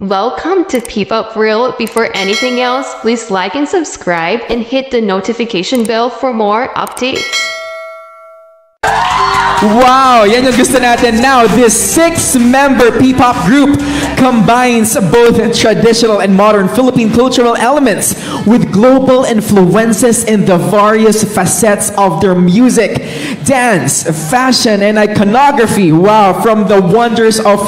Welcome to P-Pop Real. Before anything else, please like and subscribe and hit the notification bell for more updates. Wow, yan yung gusto natin. Now, this 6-member P-pop group combines both traditional and modern Philippine cultural elements with global influences in the various facets of their music, dance, fashion, and iconography. Wow, from the wonders of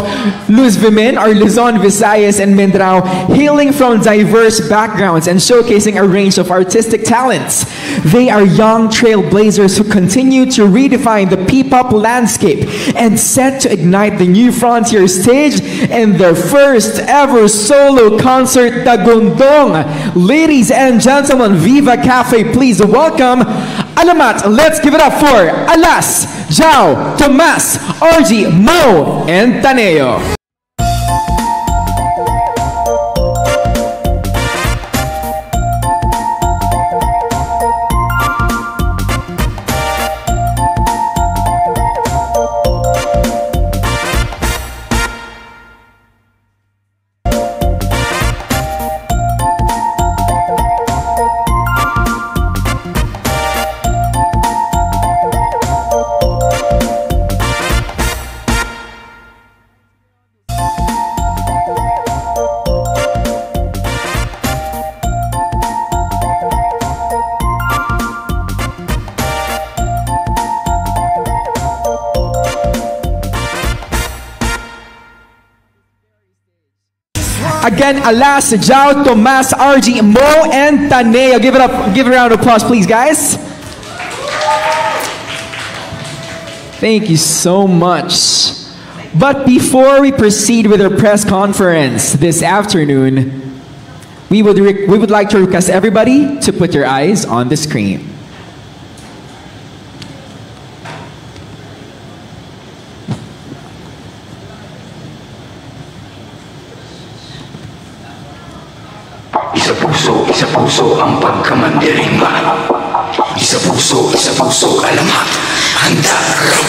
Luz Vimin, or Luzon, Visayas, and Mindanao, hailing from diverse backgrounds and showcasing a range of artistic talents. They are young trailblazers who continue to redefine the P-pop landscape and set to ignite the new frontier stage in their first ever solo concert, Dagundong. Ladies and gentlemen, Viva Cafe, please welcome Alamat. Let's give it up for Alas, Jao, Tomas, RG, Mo, and Taneo. Again, Alas, Jao, Tomas, RG, Mo, and Taneo. Give it up. Give a round of applause, please, guys. Thank you so much. But before we proceed with our press conference this afternoon, we would like to request everybody to put your eyes on the screen. Isa puso ang pagkamandirigma. Isa puso, alamat, handa raw.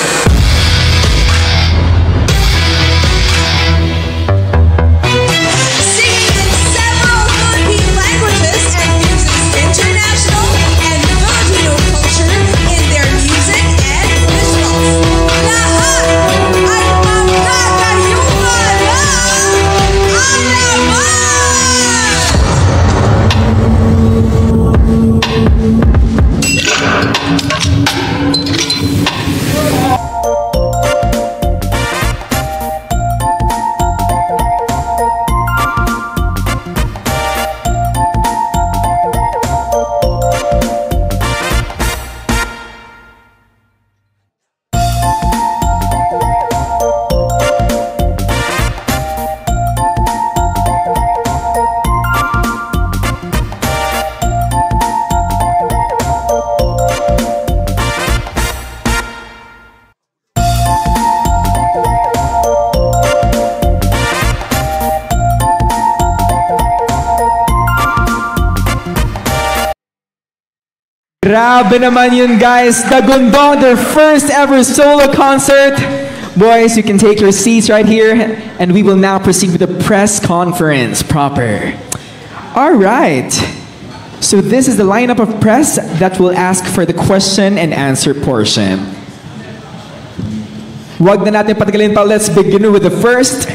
Grabe naman yun, guys. Dagundong, their first ever solo concert. Boys, you can take your seats right here, and we will now proceed with the press conference proper. All right. So this is the lineup of press that will ask for the question and answer portion. Wag na natin patagalin pa. Let's begin with the first.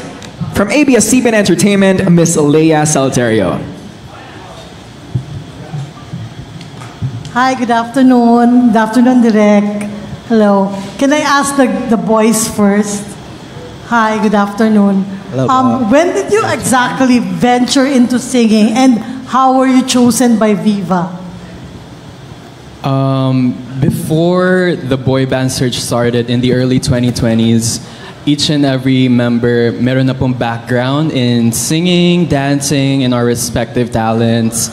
From ABS-CBN Entertainment, Miss Leia Salterio. Hi, good afternoon. Good afternoon, Direk. Hello. Can I ask the boys first? Hi, good afternoon. Hello. When did you exactly venture into singing, and how were you chosen by Viva? Before the boy band search started in the early 2020s, each and every member meron na pong background in singing, dancing, and our respective talents.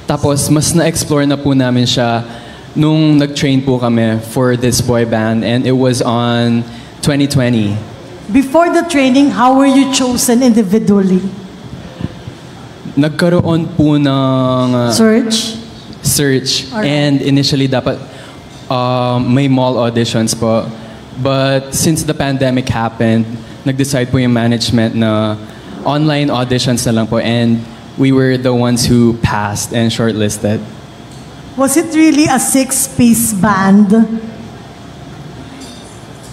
Tapos, mas na-explore na po namin siya nung nag-train po kami for this boy band, and it was on 2020. Before the training, how were you chosen individually? Nagkaroon po ng search. Right. And initially, dapat may mall auditions po. But since the pandemic happened, nag-decide po yung management na online auditions na lang po, and we were the ones who passed and shortlisted. Was it really a six-piece band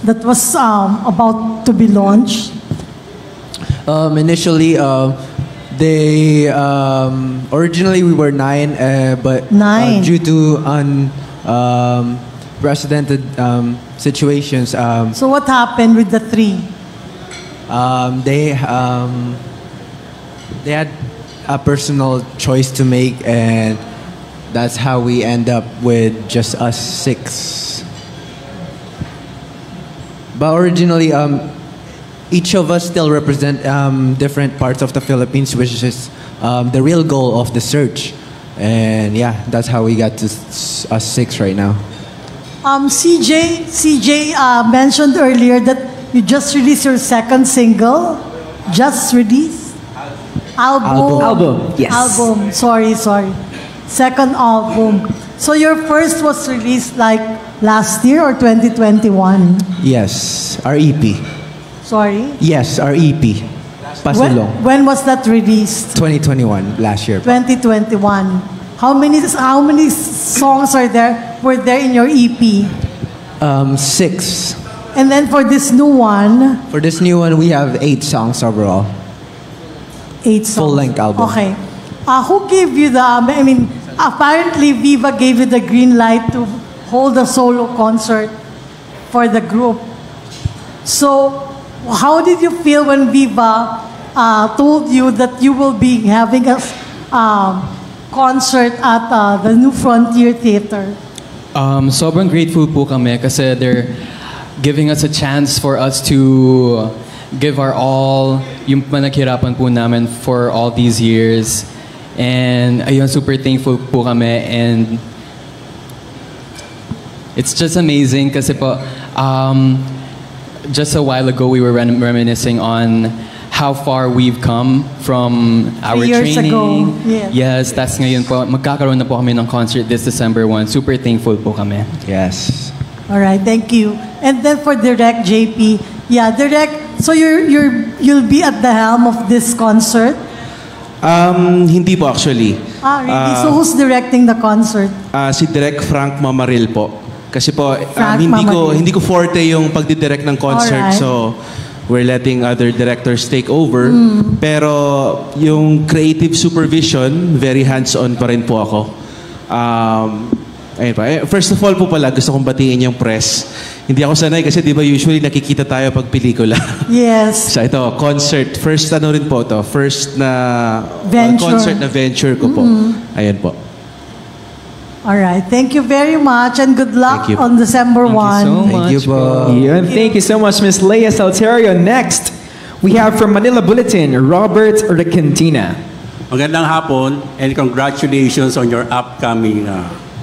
that was about to be launched? Initially, they originally we were nine, but Nine. due to unprecedented situations, So what happened with the three? they had a personal choice to make, and that's how we end up with just us six. But originally, each of us still represent different parts of the Philippines, which is the real goal of the search. And yeah, that's how we got to us six right now. CJ mentioned earlier that you just released your second single. Just released? Album. Yes. Album. Sorry. Second album. So your first was released like last year or 2021? Yes, our EP. Sorry? Yes, our EP. Pasulong. When was that released? 2021, last year. 2021. How many songs were there in your EP? 6. And then for this new one, For this new one, we have 8 songs overall. 8 songs. Full-length album. Okay. Who gave you apparently Viva gave you the green light to hold a solo concert for the group. So, how did you feel when Viva told you that you will be having a concert at the New Frontier Theater? Sobrang grateful po kami kasi they're giving us a chance for us to give our all, yung panaghirapan po namin for all these years. And ayun, super thankful po kami, and it's just amazing kasi po, just a while ago we were reminiscing on how far we've come from our 3 years training. ago. Yes, that's ngayon po. Magkakaroon na po kami ng concert this December 1. Super thankful po kami. Yes. All right, thank you. And then for Direct JP, Direct. So you'll be at the helm of this concert. Hindi po actually. Really? So who's directing the concert? Si Direk Frank Mamaril po. Kasi po Frank Mamaril. hindi ko forte yung pagdidirect ng concert. Alright. So we're letting other directors take over. Pero yung creative supervision, very hands-on pa rin po ako. Ayun pa. First of all po pala, gusto kong batiin yung press. Hindi ako sanay kasi di ba usually nakikita tayo pag pelikula. Yes. So ito, concert. First rin po to. First na Venture. concert na venture ko po. Ayan po. All right. Thank you very much and good luck Thank you. on December 1. Thank you po. Yun. Thank you so much, Miss Leia Salterio. Next, we have from Manila Bulletin, Robert Recantina. Magandang hapon and congratulations on your upcoming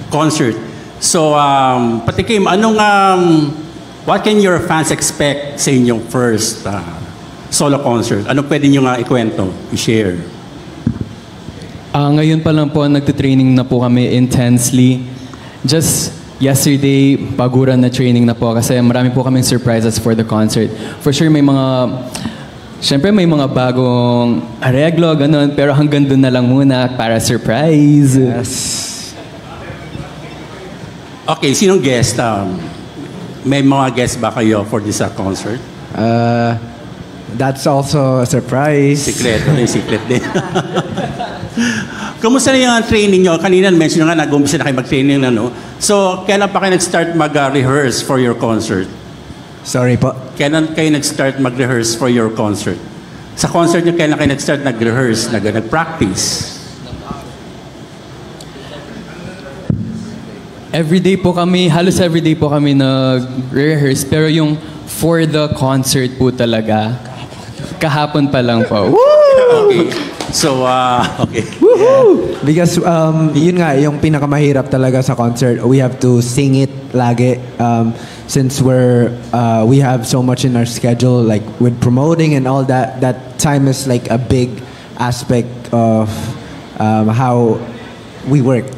concert. So, Patikim, what can your fans expect sa inyong first solo concert? Ano pwede nyo nga ikwento, i-share? Ngayon pa lang po, nagtitraining na po kami intensely. Just yesterday, baguran na training na po kasi marami po kaming surprises for the concert. For sure, may mga bagong areglo, ganun, pero hanggang dun na lang muna para surprise. Yes. Okay, sinong guest? May mga guest ba kayo for this concert? That's also a surprise. Sikreto din, secret din. Kumusta na yung training nyo? Kanina mention nyo nga, nag-umpisa na kayo mag-training na, no? So, kailan pa kayo nag-start mag-rehearse for your concert? Sorry po. Kailan kayo nag-start mag-rehearse for your concert? Sa concert nyo, kailan kayo nag-start nag-rehearse, nag-practice? Halos everyday po kami nag-rehearse, pero yung for the concert po talaga, kahapon pa lang po. Okay. So, okay. Because yun nga, yung pinakamahirap talaga sa concert, we have to sing it lagi. Since we have so much in our schedule, like with promoting and all that, that time is like a big aspect of how we work.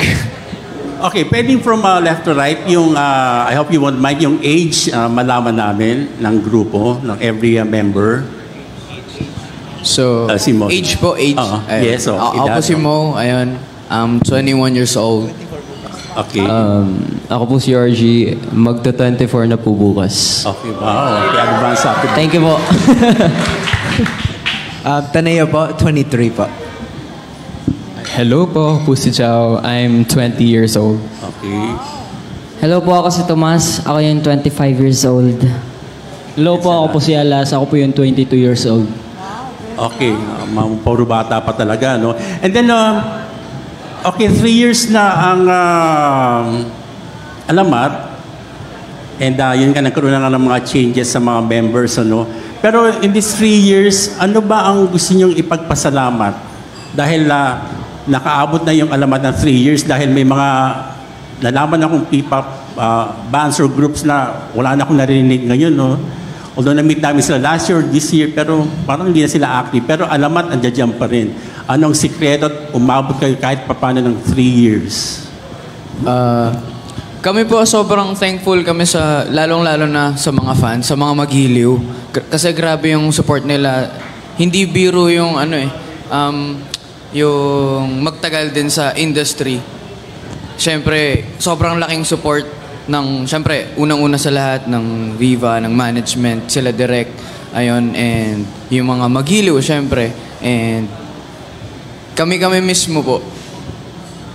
Okay, pwedeng from left to right, yung, I hope you won't mind, yung age malaman namin ng grupo, ng every member. So, Si Mo. age po, age. Ayun. Yes, so, Ako po edad, si Mo, ayun. I'm 21 years old. Okay. Ako po si RG, magta-24 na po bukas. Okay, wow. Okay, advance happy birthday. Thank you po. Taneo po, 23 po. Hello po, ako po si Chao. I'm 20 years old. Okay. Hello po, ako si Tomas. Ako yung 25 years old. Hello po, ako po si Alas. Ako po yung 22 years old. Okay, puro bata pa talaga, no? And then, okay, 3 years na ang alamat. And yun nga, nagkaroon na nga ng mga changes sa mga members, ano? Pero in these 3 years, ano ba ang gusto nyong ipagpasalamat? Dahil nakaabot na yung alamat ng 3 years dahil may mga nalaman akong P-pop bands or groups na wala na akong narinig ngayon, no? Although na-meet namin sila last year or this year, pero parang hindi na sila active. Pero alamat, andyan pa rin. Anong sikreto at umabot kayo kahit papano ng 3 years? Kami po sobrang thankful kami sa, lalong-lalo na sa mga fans, sa mga maghiliw. Kasi grabe yung support nila. Hindi biro yung yung magtagal din sa industry. Siyempre, sobrang laking support ng, siyempre, unang-una sa lahat ng Viva, ng management, sila direct, ayun, and yung mga maghiliw, siyempre, and kami mismo po,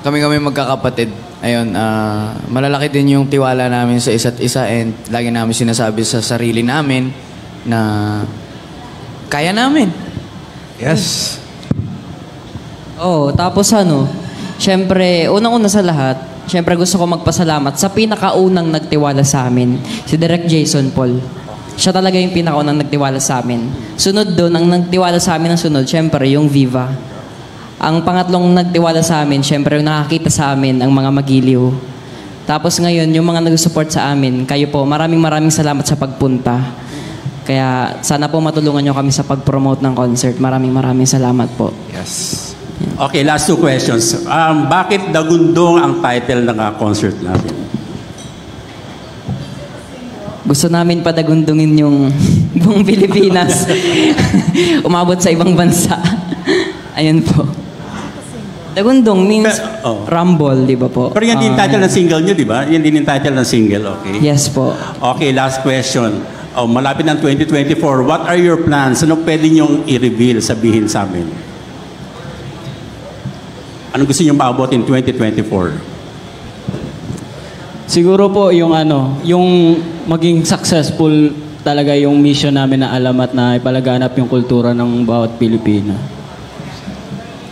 kami magkakapatid, ayun, malalaki din yung tiwala namin sa isa't isa and lagi namin sinasabi sa sarili namin na kaya namin. Yes. Oh, tapos syempre, unang-una sa lahat, syempre gusto ko magpasalamat sa pinakaunang nagtiwala sa amin, si Direk Jason Paul. Siya talaga yung pinakaunang nagtiwala sa amin. Sunod doon, ang nagtiwala sa amin ng sunod, syempre yung Viva. Ang pangatlong nagtiwala sa amin, syempre yung nakakita sa amin, ang mga magiliw. Tapos ngayon, yung mga nag-support sa amin, kayo po, maraming salamat sa pagpunta. Kaya sana po matulungan nyo kami sa pag-promote ng concert. Maraming salamat po. Yes. Okay, last 2 questions. Bakit Dagundong ang title ng concert natin? Gusto namin padagundungin yung buong Pilipinas. Umabot sa ibang bansa. Ayun po. Dagundong means rumble, di ba po? Pero yan din yung title ng single nyo, di ba? Yan din yung title ng single, okay? Yes po. Okay, last question. Malapit ng 2024. What are your plans? Ano pwede nyong i-reveal, sabihin sa amin? Ano gusto nyong maabot in 2024? Siguro po yung yung maging successful talaga yung mission namin na alamat na ipalaganap yung kultura ng bawat Pilipino.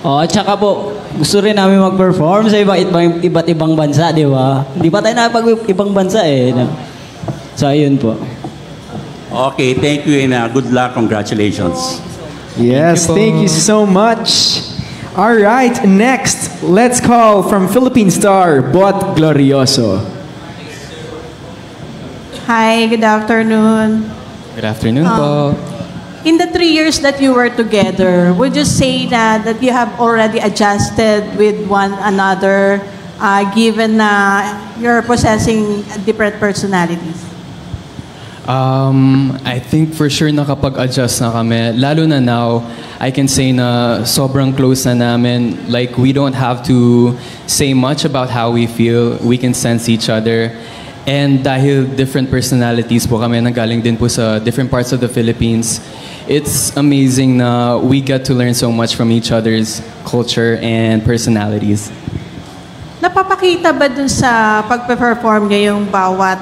At saka po, gusto rin namin mag-perform sa iba't ibang bansa, di ba? Di ba tayo nakapag-ibang bansa eh? So, ayun po. Okay, thank you and good luck. Congratulations. Yes, thank you so much. All right, next, let's call from Philippine star, Bot Glorioso. Hi, good afternoon. Good afternoon po. In the 3 years that you were together, would you say that you have already adjusted with one another, given na you're possessing different personalities? I think for sure nakapag-adjust na kami. Lalo na now, I can say na sobrang close na namin. Like, we don't have to say much about how we feel. We can sense each other. And dahil different personalities po kami, nanggaling din po sa different parts of the Philippines, it's amazing na we get to learn so much from each other's culture and personalities. Napapakita ba dun sa pag-perform ngayong bawat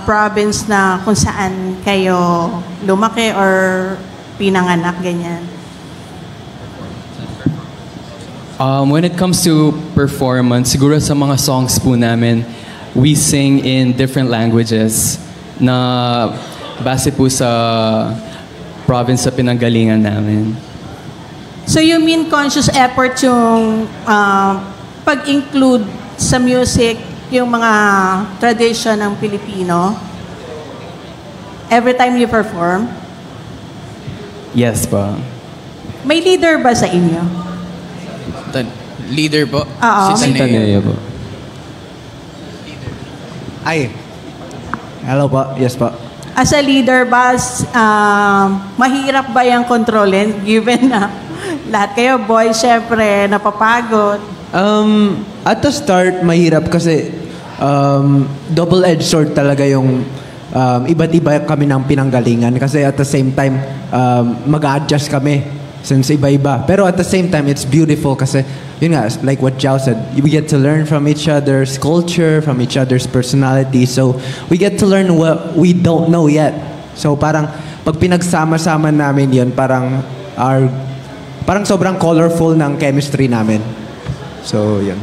province na kung saan kayo lumaki or pinanganak, ganyan? When it comes to performance, siguro sa mga songs po namin, we sing in different languages na base po sa province sa pinanggalingan namin. So you mean conscious effort yung pag-include sa music yung mga tradition ng Pilipino every time you perform? Yes po. May leader ba sa inyo? Leader po? Oo. Si Taneo po. Ay. Hello po. Yes po. as a leader ba, mahirap ba yung kontrolin given na lahat kayo boys, syempre, napapagod? At the start, mahirap kasi double-edged sword talaga yung iba't iba kami ng pinanggalingan kasi at the same time, mag-a-adjust kami since iba-iba. Pero at the same time, it's beautiful kasi, yun nga, like what Jao said, we get to learn from each other's culture, from each other's personality. So, we get to learn what we don't know yet. So, parang, pag pinagsama-sama namin yun, parang sobrang colorful ng chemistry namin. So, yun.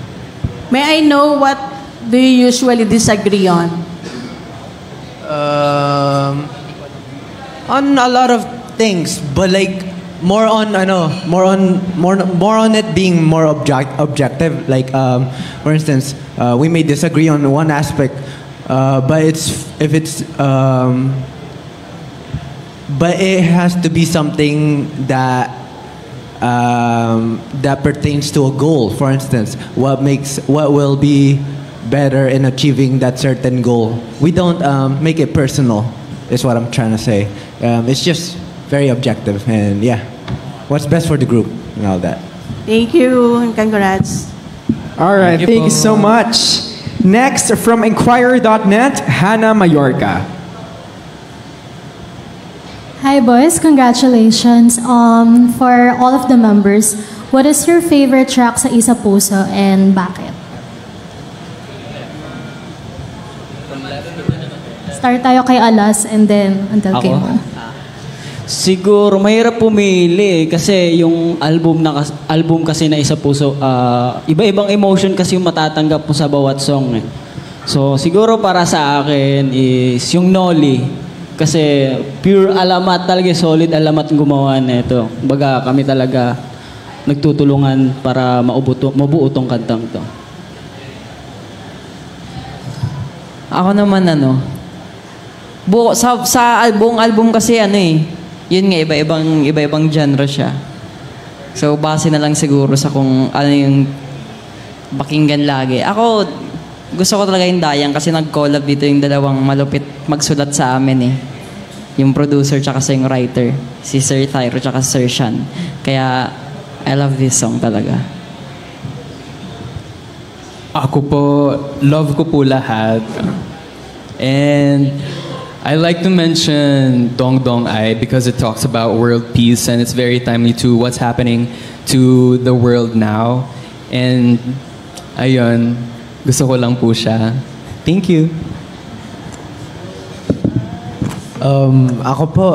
May I know what do you usually disagree on? On a lot of things, but like, more on it being more objective. Like for instance, we may disagree on one aspect, but it has to be something that pertains to a goal. For instance, what will be better in achieving that certain goal. We don't make it personal, is what I'm trying to say. It's just very objective, and yeah, what's best for the group and all that. Thank you, and congrats. All right, thank you so much. Next, from Inquirer.net, Hannah Mayorga. Hi boys, congratulations for all of the members. What is your favorite track sa Isa Puso and bakit? Start tayo kay Alas and then until kay Mo. Siguro mahirap pumili kasi yung album kasi na Isa Puso, iba-ibang emotion kasi yung matatanggap mo sa bawat song eh. So siguro para sa akin is yung Noli kasi pure alamat talaga, solid alamat gumawa nito. Baga kami talaga nagtutulungan para mabuo tong kantang to. Ako naman buong album kasi yun nga, iba-ibang genre siya. So, base na lang siguro sa kung ano yung pakinggan lagi. Ako, gusto ko talaga yung Dayang kasi nag-collab dito yung dalawang malupit magsulat sa amin eh. Yung producer tsaka sa yung writer. Si Sir Thyro tsaka Sir Sean. Kaya, I love this song talaga. Ako po, love ko po lahat. And I like to mention Dong Dong Ai because it talks about world peace and it's very timely to what's happening to the world now. And ayun, gusto ko lang po siya. Thank you. Ako po,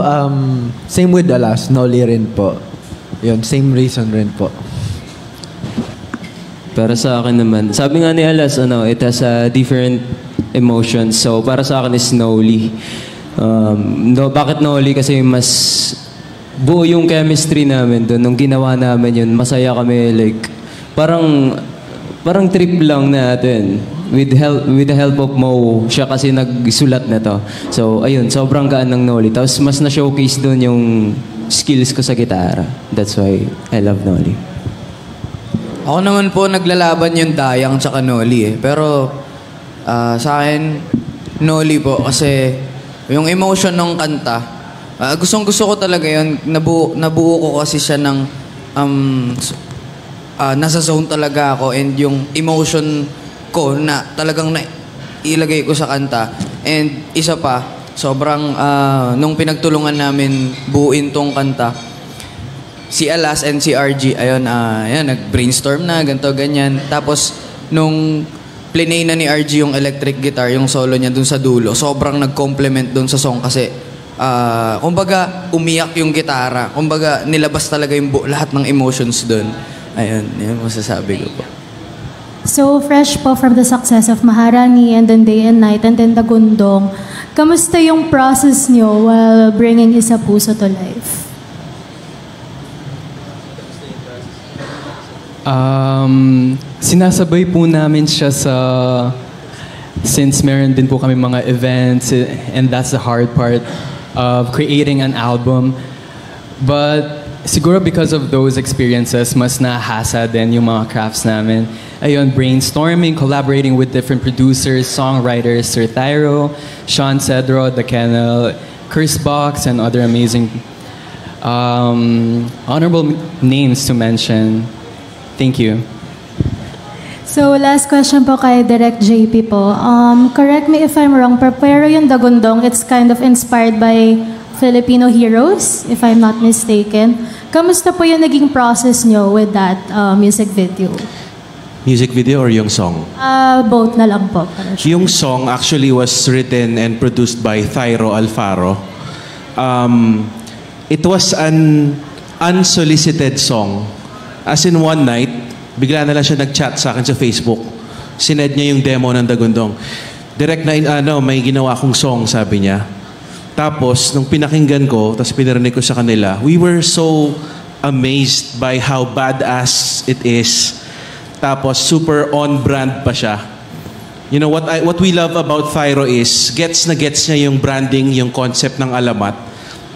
same with Alas, Noli rin po. Yun, same reason rin po. Para sa akin naman, sabi nga ni Alas, it has a different emotions. So, para sa akin is Noli. Bakit Noli? Kasi mas buo yung chemistry namin doon. Nung ginawa namin yun, masaya kami. Like, parang trip lang natin. With the help of Mo, siya kasi nagsulat na to. So, ayun, sobrang gaan ng Noli. Tapos, mas na-showcase doon yung skills ko sa gitara. That's why I love Noli. Ako naman po, naglalaban yung Dayang tsaka Noli eh. Pero, sa akin, Noli po kasi yung emotion ng kanta, gustong-gusto ko talaga yun. Nabuo ko kasi siya ng nasa zone talaga ako and yung emotion ko na talagang ilagay ko sa kanta. And isa pa, sobrang nung pinagtulungan namin buuin tong kanta, si Alas and si RG, ayun, nag-brainstorm na, ganito, ganyan. Tapos, nung plinay na ni RG yung electric guitar, yung solo niya dun sa dulo, sobrang nag-complement dun sa song kasi kumbaga umiyak yung gitara, kumbaga nilabas talaga yung lahat ng emotions dun. Ayun, yun masasabi ko po. So, fresh po from the success of Maharani and then Day and Night and then Dagundong, kamusta yung process nyo while bringing Isa Puso to life? Sinasabay po namin siya since meron din po kami mga events and that's the hard part of creating an album. But siguro because of those experiences, mas nahasa din yung mga crafts namin. Ayun, brainstorming, collaborating with different producers, songwriters, Sir Thyro, Sean Cedro, The Kennel, Chris Box, and other amazing honorable names to mention. Thank you. So, last question po kay Direct JP po. Correct me if I'm wrong, pero yung Dagundong, it's kind of inspired by Filipino heroes, if I'm not mistaken. Kamusta po yung naging process nyo with that music video? Music video or yung song? Both na lang po. Yung song actually was written and produced by Thyro Alfaro. It was an unsolicited song. As in one night, bigla na lang siya nag-chat sa akin sa Facebook. Sined niya yung demo ng Dagundong. Direct na, may ginawa akong song, sabi niya. Tapos, nung pinakinggan ko, tapos pinarinig ko sa kanila, we were so amazed by how badass it is. Tapos, super on-brand pa siya. You know, what we love about Thyro is, gets niya yung branding, yung concept ng Alamat.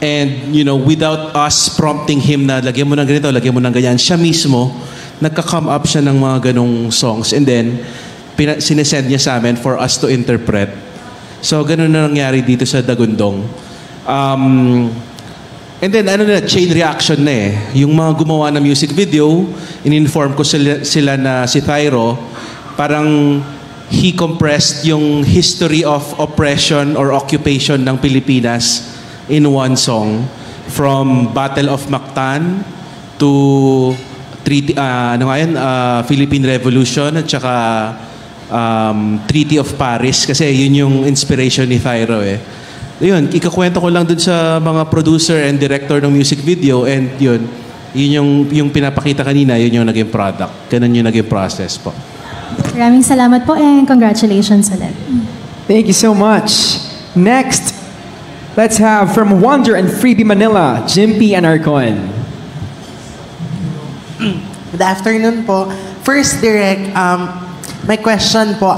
And, you know, without us prompting him na, lagyan mo ng ganito, lagyan mo ng ganyan, siya mismo, nagka-come up siya ng mga ganong songs. And then, sinesend niya sa amin for us to interpret. So, ganun na nangyari dito sa Dagundong. And then, chain reaction na eh. Yung mga gumawa ng music video, in-inform ko sila na si Thyro, parang he compressed yung history of oppression or occupation ng Pilipinas in one song. From Battle of Mactan to Philippine Revolution at saka Treaty of Paris kasi yun yung inspiration ni Thyro eh. Yun, ikakwento ko lang dun sa mga producer and director ng music video and yun yung pinapakita kanina, yun yung naging product. Ganun yung naging process po. Maraming salamat po and congratulations ulit. Thank you so much. Next, let's have from Wonder and Freebie Manila, Jimpy Anarcon. Good afternoon po. First, Direk, my question po,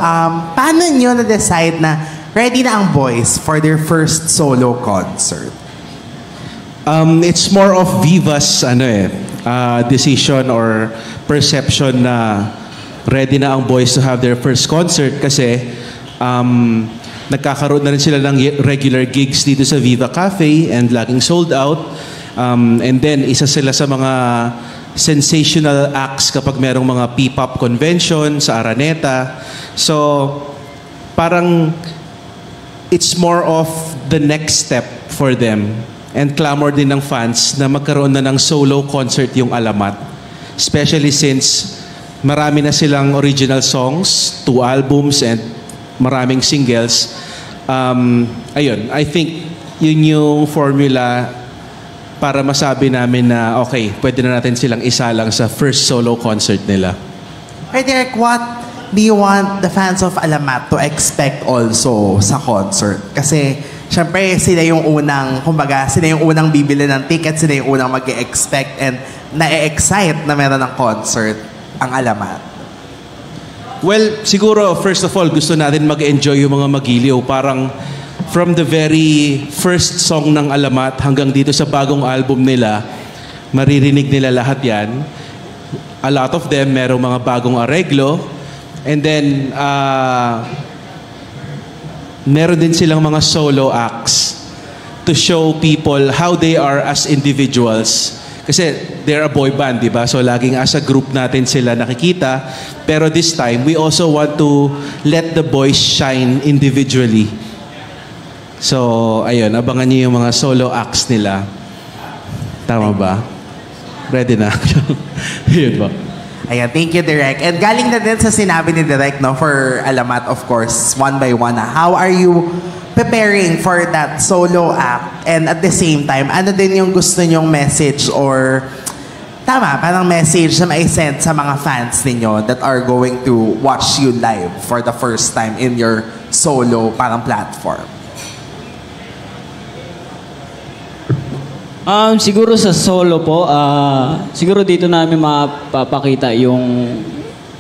paano nyo na-decide na ready na ang boys for their first solo concert? It's more of Viva's decision or perception na ready na ang boys to have their first concert kasi nagkakaroon na rin sila ng regular gigs dito sa Viva Cafe and laging sold out. And then, isa sila sa mga sensational acts kapag merong mga P-pop convention sa Araneta. So, parang it's more of the next step for them and clamor din ng fans na magkaroon na ng solo concert yung Alamat. Especially since marami na silang original songs, 2 albums and maraming singles. Ayun, I think yun yung formula para masabi namin na okay, pwede na natin silang isalang sa first solo concert nila. Hey Derek, what do you want the fans of Alamat to expect also sa concert? Kasi syempre sila yung unang, kumbaga, sila yung unang bibili ng ticket, sila yung unang mag-expect and na-excite na meron ng concert ang Alamat. Well, siguro first of all, gusto natin mag-enjoy yung mga magiliw. Parang from the very first song ng Alamat hanggang dito sa bagong album nila, maririnig nila lahat yan. A lot of them, merong mga bagong areglo. And then, meron din silang mga solo acts to show people how they are as individuals. Kasi they're a boy band, di ba? So laging as a group natin sila nakikita. Pero this time, we also want to let the boys shine individually. So, ayun, abangan niyo yung mga solo acts nila. Tama ba? Ready na? Yun ba? Ayan, thank you, Direk. And galing na din sa sinabi ni Direk, no, for Alamat, of course, one by one. How are you preparing for that solo act? And at the same time, ano din yung gusto nyong message or, tama, parang message na mai-send sa mga fans ninyo that are going to watch you live for the first time in your solo parang platform? Siguro sa solo po, siguro dito namin mapapakita yung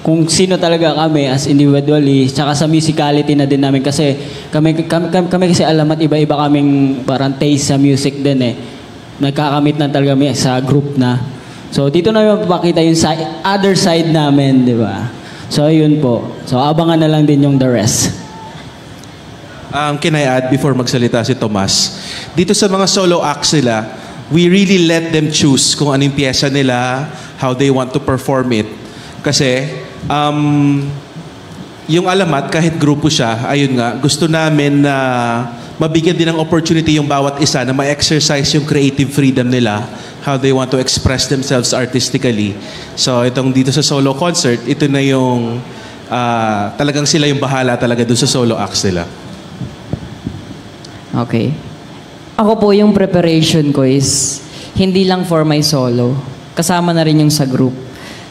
kung sino talaga kami as individually, tsaka sa musicality na din namin kasi kami kasi Alamat, iba-iba kaming parang taste sa music din eh. nagkakamit na talaga kami sa group na. So dito na mapapakita yung other side namin, di ba? So yun po. So abangan na lang din yung the rest. Can I add before magsalita si Tomas? Dito sa mga solo acts nila, we really let them choose kung anong pyesa nila, how they want to perform it. Kasi, yung Alamat, kahit grupo siya, ayun nga, gusto namin na mabigyan din ng opportunity yung bawat isa na ma-exercise yung creative freedom nila, how they want to express themselves artistically. So, itong dito sa solo concert, ito na yung talagang sila yung bahala talaga doon sa solo acts nila. Okay. Ako po yung preparation ko is hindi lang for my solo. Kasama na rin yung sa group.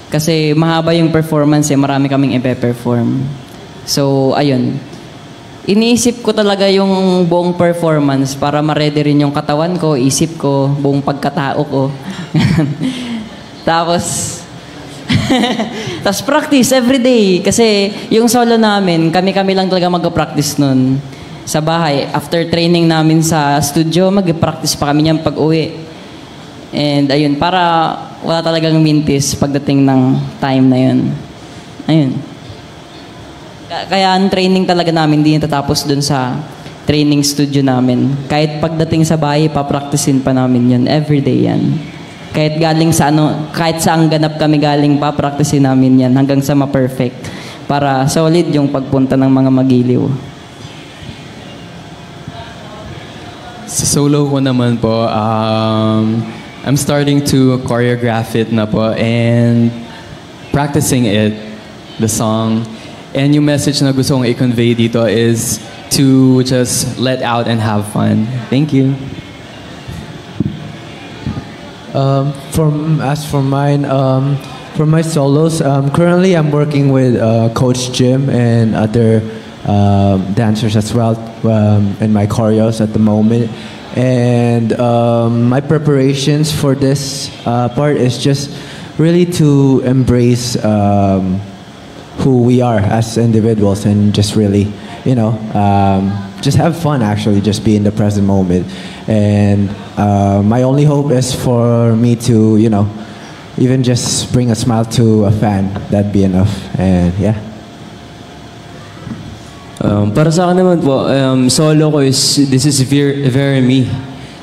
Kasi mahaba yung performance marami kaming ipe-perform. So, ayun. Iniisip ko talaga yung buong performance para ma-ready rin yung katawan ko, isip ko, buong pagkatao ko. Tapos practice every day. Kasi yung solo namin, kami-kami lang talaga mag-practice nun. Sa bahay, after training namin sa studio, mag-practice pa kami niyan pag-uwi. And ayun, para wala talagang mintis pagdating ng time na yun. Ayun. Kaya ang training talaga namin, hindi natatapos dun sa training studio namin. Kahit pagdating sa bahay, papracticein pa namin yun. Everyday yan. Kahit galing sa kahit saan ganap kami galing, papracticein namin yan hanggang sa ma-perfect. Para solid yung pagpunta ng mga magiliw. Sa solo ko naman po, I'm starting to choreograph it na po and practicing it, the song. And yung message na gusto kong i-convey dito is to just let out and have fun. Thank you. For my solos, currently I'm working with Coach Jim and other dancers as well in my choreos at the moment. And my preparations for this part is just really to embrace who we are as individuals and just really, just have fun actually, just be in the present moment. And my only hope is for me to, even just bring a smile to a fan. That'd be enough. And yeah. Para sa akin naman po, solo ko this is very me.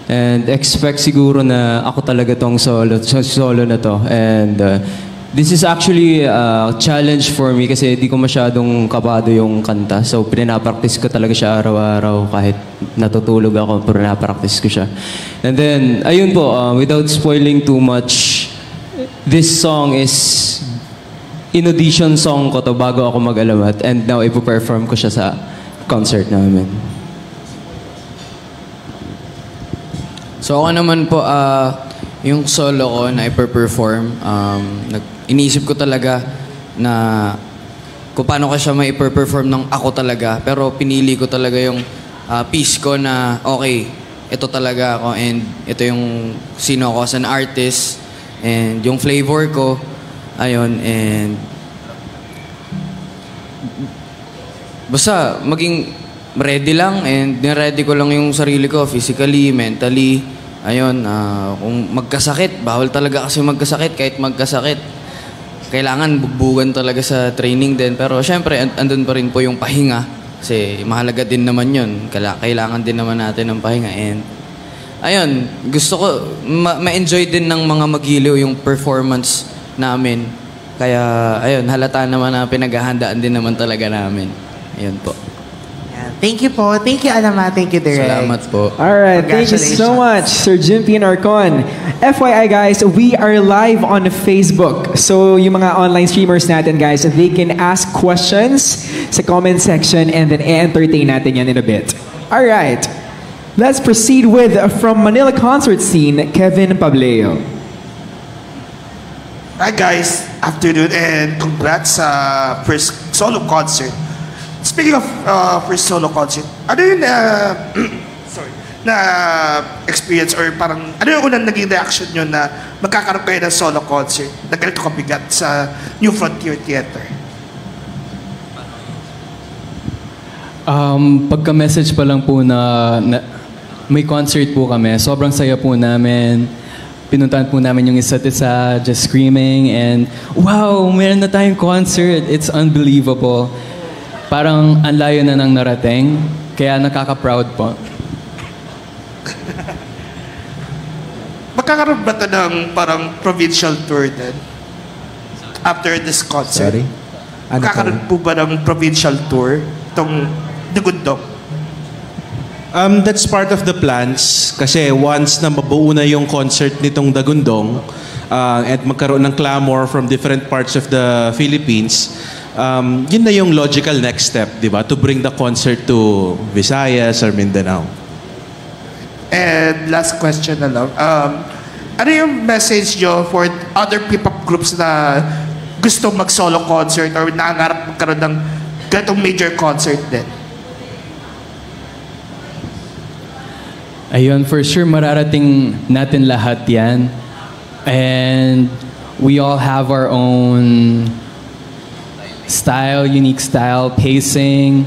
And expect siguro na ako talaga tong solo na to. And this is actually a challenge for me kasi di ko masyadong kabado yung kanta. So pinapractice ko talaga siya araw-araw kahit natutulog ako, pinapractice ko siya. And then, ayun po, without spoiling too much, this song is in-audition song ko to bago ako mag-Alamat and now ipo-perform ko siya sa concert namin. So ako naman po, yung solo ko na ipo-perform, iniisip ko talaga na kung paano ko siya mai-perform ng ako talaga. Pero pinili ko talaga yung piece ko na okay, ito talaga ako and ito yung sino ako as an artist and yung flavor ko. Ayun, and basta maging ready lang and niready ko lang yung sarili ko physically, mentally. Ayun, kung magkasakit, bawal talaga kasi magkasakit. Kahit magkasakit, kailangan bugbugan talaga sa training din. Pero syempre, andun pa rin po yung pahinga. Kasi mahalaga din naman yun. Kailangan din naman natin ng pahinga. And ayun, gusto ko ma-enjoy din ng mga magiliw yung performance namin. Kaya, ayun, halata naman na pinaghahandaan din naman talaga namin. Ayun po. Thank you po. Thank you, Alamat. Thank you, Derek. Salamat po. Alright, thank you so much, Sir Jimpy and Arcon. FYI guys, we are live on Facebook. So yung mga online streamers natin guys, they can ask questions sa comment section and then entertain natin yan in a bit. Alright, let's proceed with, from Manila concert scene, Kevin Pableo. Hi guys, afternoon and congrats sa first solo concert. Speaking of first solo concert, ano yung experience or parang ano yung unang naging reaction nyo na magkakaroon kayo ng solo concert na ganito kabigat sa New Frontier Theater? Pagka-message pa lang po na may concert po kami. Sobrang saya po namin. Pinuntahan po namin yung isa't isa, just screaming, and wow, meron na tayong concert. It's unbelievable. Parang ang layo na nang narating, kaya nakaka-proud po. Magkakaroon ba ito ng parang provincial tour din? After this concert? Sorry? Magkakaroon po ba ng provincial tour itong Dagundong? That's part of the plans kasi once na mabuo na yung concert nitong Dagundong at magkaroon ng clamor from different parts of the Philippines, yun na yung logical next step, di ba? To bring the concert to Visayas or Mindanao. And last question na lang. Ano yung message nyo for other P-pop groups na gusto mag-solo concert or nangangarap magkaroon ng ganitong major concert din? Ayun, for sure, mararating natin lahat yan. And we all have our own style, unique style, pacing.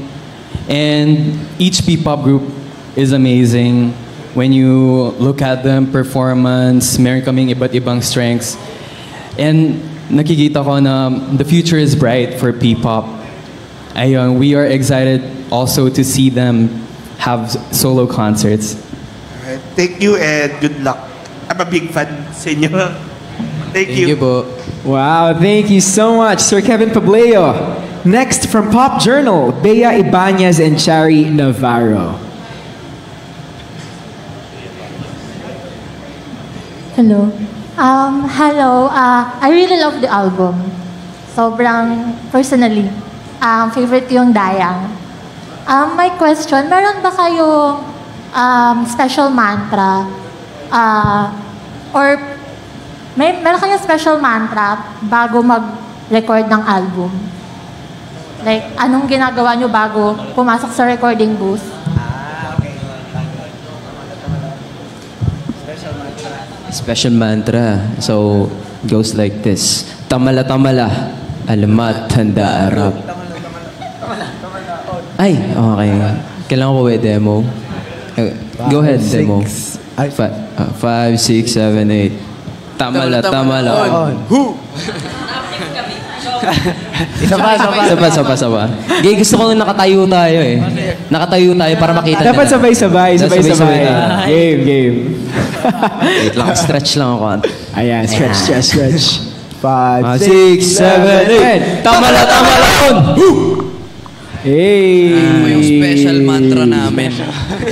And each P-pop group is amazing. When you look at them, performance, meron kaming iba't ibang strengths. And nakikita ko na the future is bright for P-pop. Ayun, we are excited also to see them have solo concerts. Alright, thank you and good luck. I'm a big fan sa inyo. Thank you. po. Wow, thank you so much, Sir Kevin Pableo. Next, from Pop Journal, Bea Ibanez and Chari Navarro. Hello. Hello. I really love the album. Sobrang personally. Favorite ko yung Dayang. My question, meron ba kayong special mantra? Or meron kayong special mantra bago mag-record ng album? Like, anong ginagawa nyo bago pumasok sa recording booth? Special mantra. So, it goes like this. Tamala, tamala. Alamat, handa, arap. Ay, okay. Kailangan ko ba demo? Go ahead, demo. 5, 6, 7, 8. Tamala, tamala. Isa pa. Gay, gusto ko nung nakatayo tayo eh. Nakatayo tayo para makita nila. Dapat sabay-sabay. Game. Wait lang, stretch lang ako. Ayan, stretch. 5, 6, 7, 8. Tamala, tamala on! Hey! Yung special mantra namin.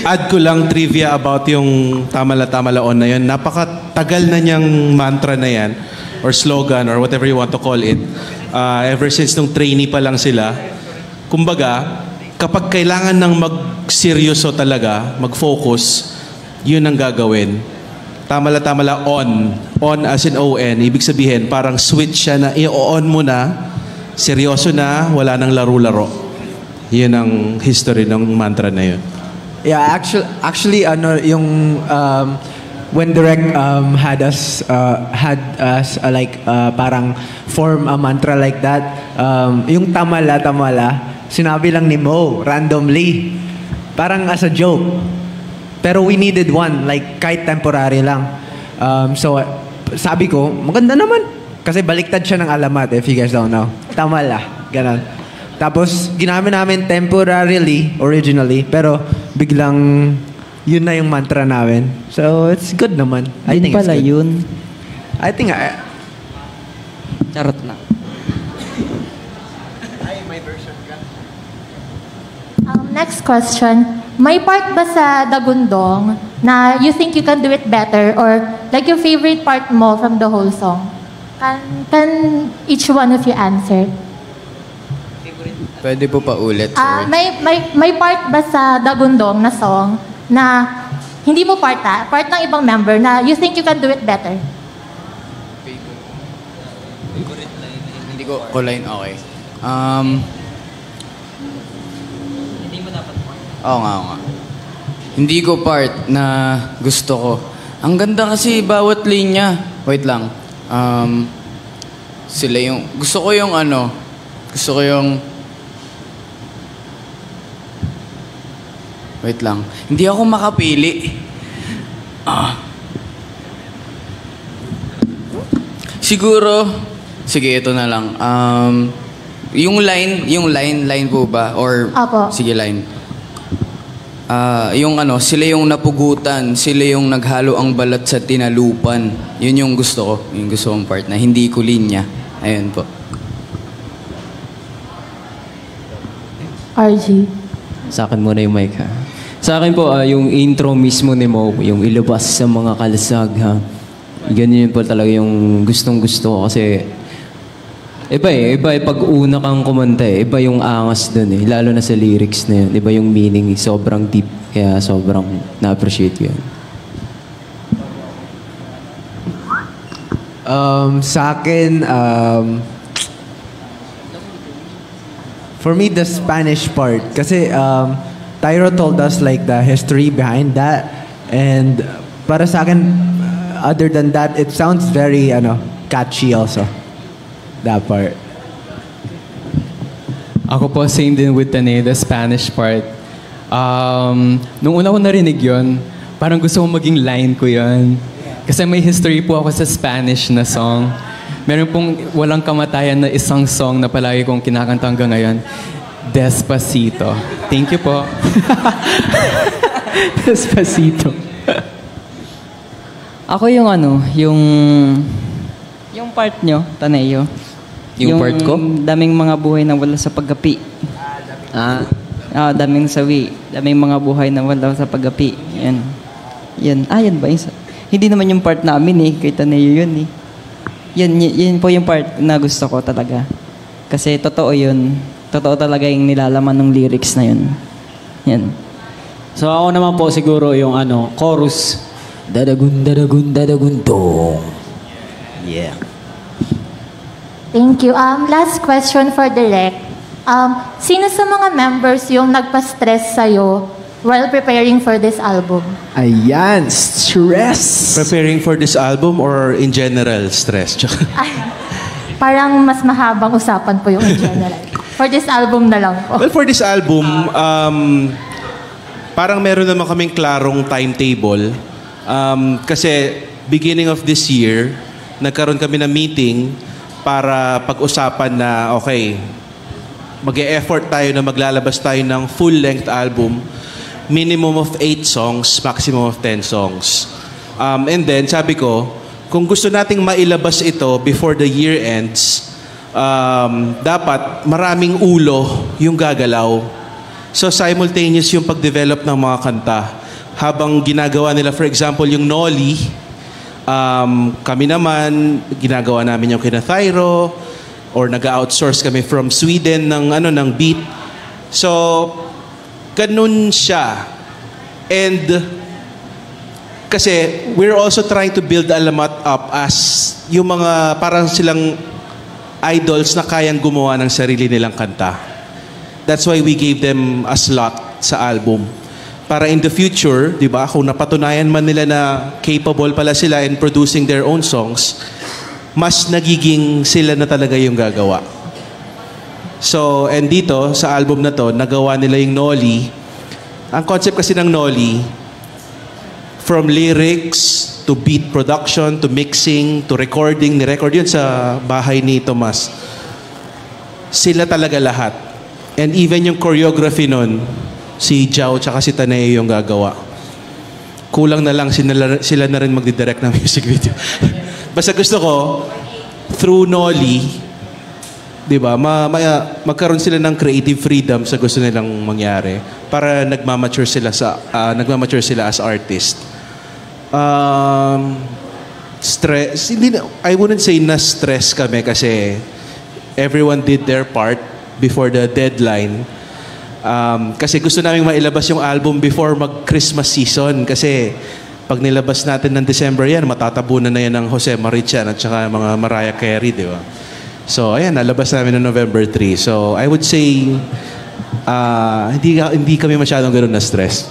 Add ko lang trivia about yung tamala-tamala on na yun. Napakatagal na niyang mantra na yan or slogan or whatever you want to call it. Ever since nung trainee pa lang sila. Kumbaga, kapag kailangan ng mag-seryoso talaga, mag-focus, yun ang gagawin. Tamala-tamala on. On as in O-N. Ibig sabihin, parang switch siya na i-on mo na, seryoso na, wala nang laro-laro. Yun ang history ng mantra na yun. Yeah, actually ano yung when Direct had us parang form a mantra like that, yung tamala sinabi lang ni Mo randomly, parang as a joke, pero we needed one, like kahit temporary lang. So sabi ko maganda naman kasi baliktad siya ng alamat, if you guys don't know. Tamala, ganun. Tapos ginamit namin temporarily originally, pero biglang yun na yung mantra namin. So, it's good naman. I think it's good. Yun. I think Charot na. Next question. May part ba sa Dagundong na you think you can do it better or like your favorite part mo from the whole song? Can each one of you answer? Pwede po pa ulit, sorry. May part ba sa Dagundong na song na hindi mo part ng ibang member na you think you can do it better? Hindi ko line, okay. Oo nga. Hindi ko part na gusto ko. Ang ganda kasi bawat linya. Wait lang. Sila yung... Gusto ko yung Wait lang. Hindi ako makapili. Siguro, sige, ito na lang. Yung line po ba? Or, Apo. sige, line. Yung ano, sila yung napugutan, sila yung naghalo ang balat sa tinalupan. Yun yung gusto ko. Yung gusto kong part na hindi ko linya. Ayun po. RG. Sa akin muna yung mic ha. Sa akin po, yung intro mismo ni Mo, yung ilabas sa mga kalasag ha. Ganyan po talaga yung gustong-gusto ko kasi iba pag una kang kumanta iba yung angas dun lalo na sa lyrics na yun, iba yung meaning, sobrang deep, kaya sobrang na-appreciate ko yun. Sa akin, for me, the Spanish part. Kasi Tyro told us like the history behind that. And para sa akin, other than that, it sounds very catchy also. That part. Ako po, same din with the Spanish part. Nung una ko narinig yun, parang gusto ko maging line ko yun. Kasi may history po ako sa Spanish na song. Meron pong walang kamatayan na isang song na palagi kong kinakanta hanggang ngayon. Despacito. Thank you po. Despacito. Ako yung yung part nyo, Taneo. Yung part ko? Daming mga buhay na wala sa paggapi. Daming sawi. Daming mga buhay na wala sa paggapi. Yan. Yan ba? Hindi naman yung part namin kay Taneo yun Yun po yung part na gusto ko talaga. Kasi totoo yun. Totoo talaga yung nilalaman ng lyrics na yun. Yan. So ako naman po siguro yung chorus. Dadagun, dong. Yeah. Thank you. Last question for Direk. Sino sa mga members yung nagpa-stress sa'yo while preparing for this album? Ayan, stress. Preparing for this album or in general, stress? Parang mas mahabang usapan po yung in general. For this album na lang po. Well, for this album, parang meron naman kaming klarong timetable. Kasi beginning of this year, nagkaroon kami ng meeting para pag-usapan na, okay, mag-e-effort tayo na maglalabas tayo ng full-length album, minimum of 8 songs, maximum of 10 songs. And then, sabi ko, kung gusto nating mailabas ito before the year ends, dapat maraming ulo yung gagalaw. So, simultaneous yung pag-develop ng mga kanta. Habang ginagawa nila, for example, yung Noli, kami naman, ginagawa namin yung kina Thyro, or nag-outsource kami from Sweden ng beat. So, ganun siya. And, kasi, we're also trying to build Alamat up as yung mga, parang silang idols na kayang gumawa ng sarili nilang kanta. That's why we gave them a slot sa album. Para in the future, di ba, kung napatunayan man nila na capable pala sila in producing their own songs, mas nagiging sila na talaga yung gagawa. So, and dito, sa album na to, nagawa nila yung Noli. Ang concept kasi ng Noli, from lyrics, to beat production, to mixing, to recording, ni-record yun sa bahay ni Tomas. Sila talaga lahat. And even yung choreography nun, si Jao tsaka si Taneo yung gagawa. Kulang na lang sila na rin magdidirect ng music video. Basta gusto ko, through Noli, di ba, magkaroon sila ng creative freedom sa gusto nilang mangyari para nagmamature sila as artist. Stress, I wouldn't say na stress kami kasi everyone did their part before the deadline. Kasi gusto namin mailabas yung album before mag-Christmas season kasi pag nilabas natin ng December yan, matatabunan na yan ng Jose Marichan at saka mga Mariah Carey, di ba? So, ayan, nalabas namin ng November 3. So, I would say, hindi kami masyadong gano'n na stress.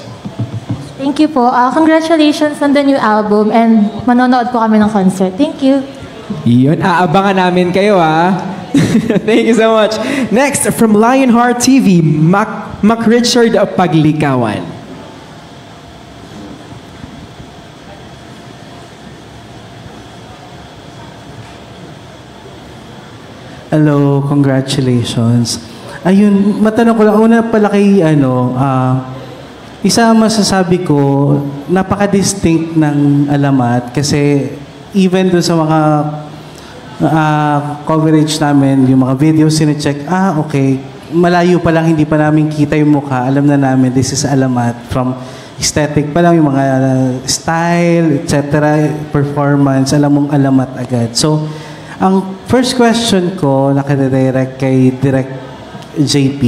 Thank you po. Congratulations on the new album and manonood po kami ng concert. Thank you. Yun, aabangan namin kayo Thank you so much. Next, from Lionheart TV, Mac Richard Paglikawan. Hello, congratulations. Ayun, matanong ko lang, una pala kay isa masasabi ko, napaka-distinct ng Alamat kasi even doon sa mga coverage namin, yung mga videos sine-check, okay, malayo pa lang, hindi pa namin kita yung mukha, alam na namin, this is Alamat. From aesthetic pa lang, yung mga style, etc., performance, alam mong Alamat agad. So, ang first question ko, nakadirect kay Direct JP,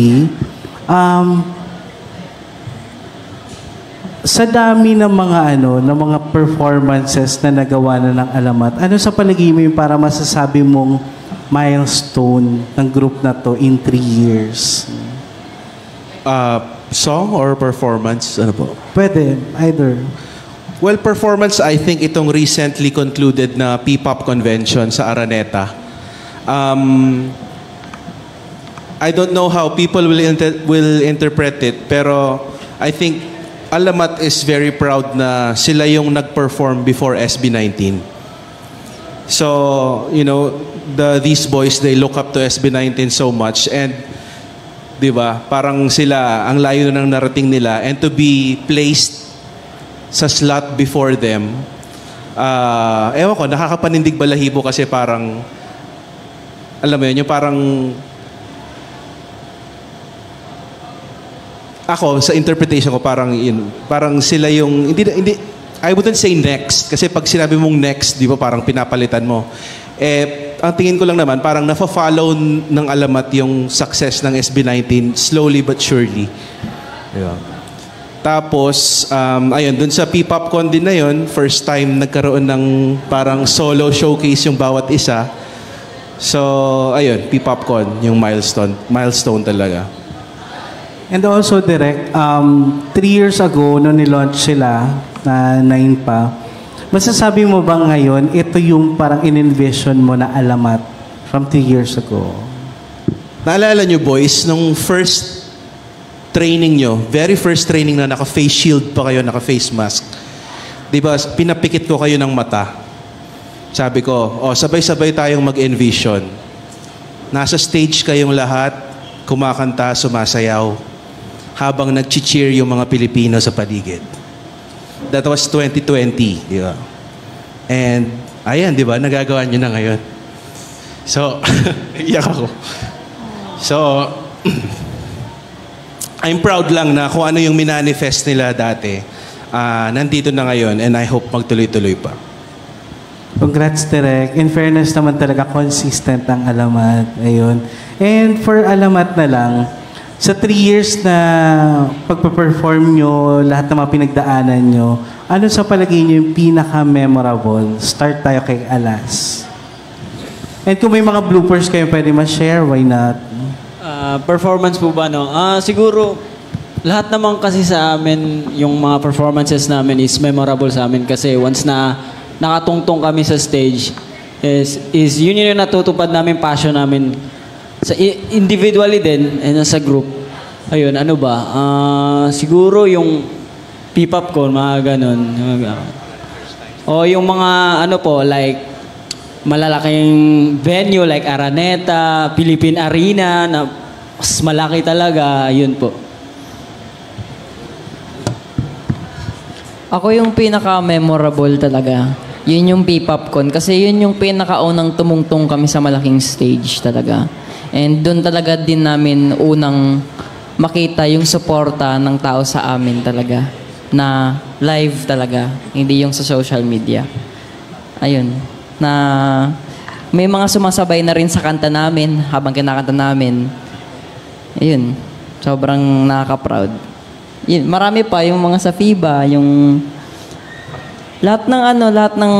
sa dami ng mga ng mga performances na nagawa na ng Alamat, ano sa palagay mo yung para masasabi mong milestone ng group na to in 3 years? Song or performance? Ano po? Pwede, either. Well, performance, I think itong recently concluded na P-pop convention sa Araneta. I don't know how people will interpret it, pero I think Alamat is very proud na sila yung nag-perform before SB19. So, these boys, they look up to SB19 so much, and di ba, parang sila, ang layo na ng narating nila, and to be placed sa slot before them, ewan ko, nakakapanindig balahibo kasi parang, alam mo yun, yung parang, ako, sa interpretation ko, parang sila yung, hindi, I wouldn't say next, kasi pag sinabi mong next, di ba, parang pinapalitan mo. Ang tingin ko lang naman, parang nafa-follow ng Alamat yung success ng SB19, slowly but surely. Yeah. Tapos, ayun, dun sa P-Popcon din na yun, first time nagkaroon ng parang solo showcase yung bawat isa. So, ayun, P-Popcon, yung milestone talaga. And also, Direk, 3 years ago, nung nilaunch sila, na 9 pa, masasabi mo ba ngayon, ito yung parang in-envision mo na Alamat from 3 years ago? Naalala nyo, boys, nung first training nyo, very first training na naka-face shield pa kayo, naka-face mask, di ba, pinapikit ko kayo ng mata. Sabi ko, sabay-sabay tayong mag-envision. Nasa stage kayong lahat, kumakanta, sumasayaw, habang nag-cheer yung mga Pilipino sa paligid. That was 2020, di ba? And, ayan, di ba, nagagawa nyo na ngayon. So, iyak ako. So, I'm proud lang na kung ano yung minanifest nila dati, nandito na ngayon, and I hope magtuloy-tuloy pa. Congrats, Direk. In fairness naman talaga, consistent ang Alamat. Ayun. And for Alamat na lang, sa 3 years na pagpa-perform nyo, lahat ng mga pinagdaanan nyo, ano sa palagay nyo yung pinaka-memorable? Start tayo kay Alas. And kung may mga bloopers kayo pwede ma-share, why not? Performance po ba, no? Siguro, lahat naman kasi sa amin, yung mga performances namin is memorable sa amin kasi once na nakatungtong kami sa stage, is yun yung natutupad namin, passion namin. Sa individually din, and sa group. Ayun, ano ba? Siguro yung P-Popcon, mga ganun. O yung mga, ano po, like, malalaking venue like Araneta, Philippine Arena, na mas malaki talaga, yun po. Ako yung pinaka-memorable talaga. Yun yung P-Popcon. Kasi yun yung pinakaunang tumungtong kami sa malaking stage talaga. And doon talaga din namin unang makita yung suporta ng tao sa amin talaga. Na live talaga. Hindi yung sa social media. Ayun. Na may mga sumasabay na rin sa kanta namin habang kinakanta namin. Ayun. Sobrang nakaka-proud. Yun, marami pa yung mga sa FIBA, yung lahat ng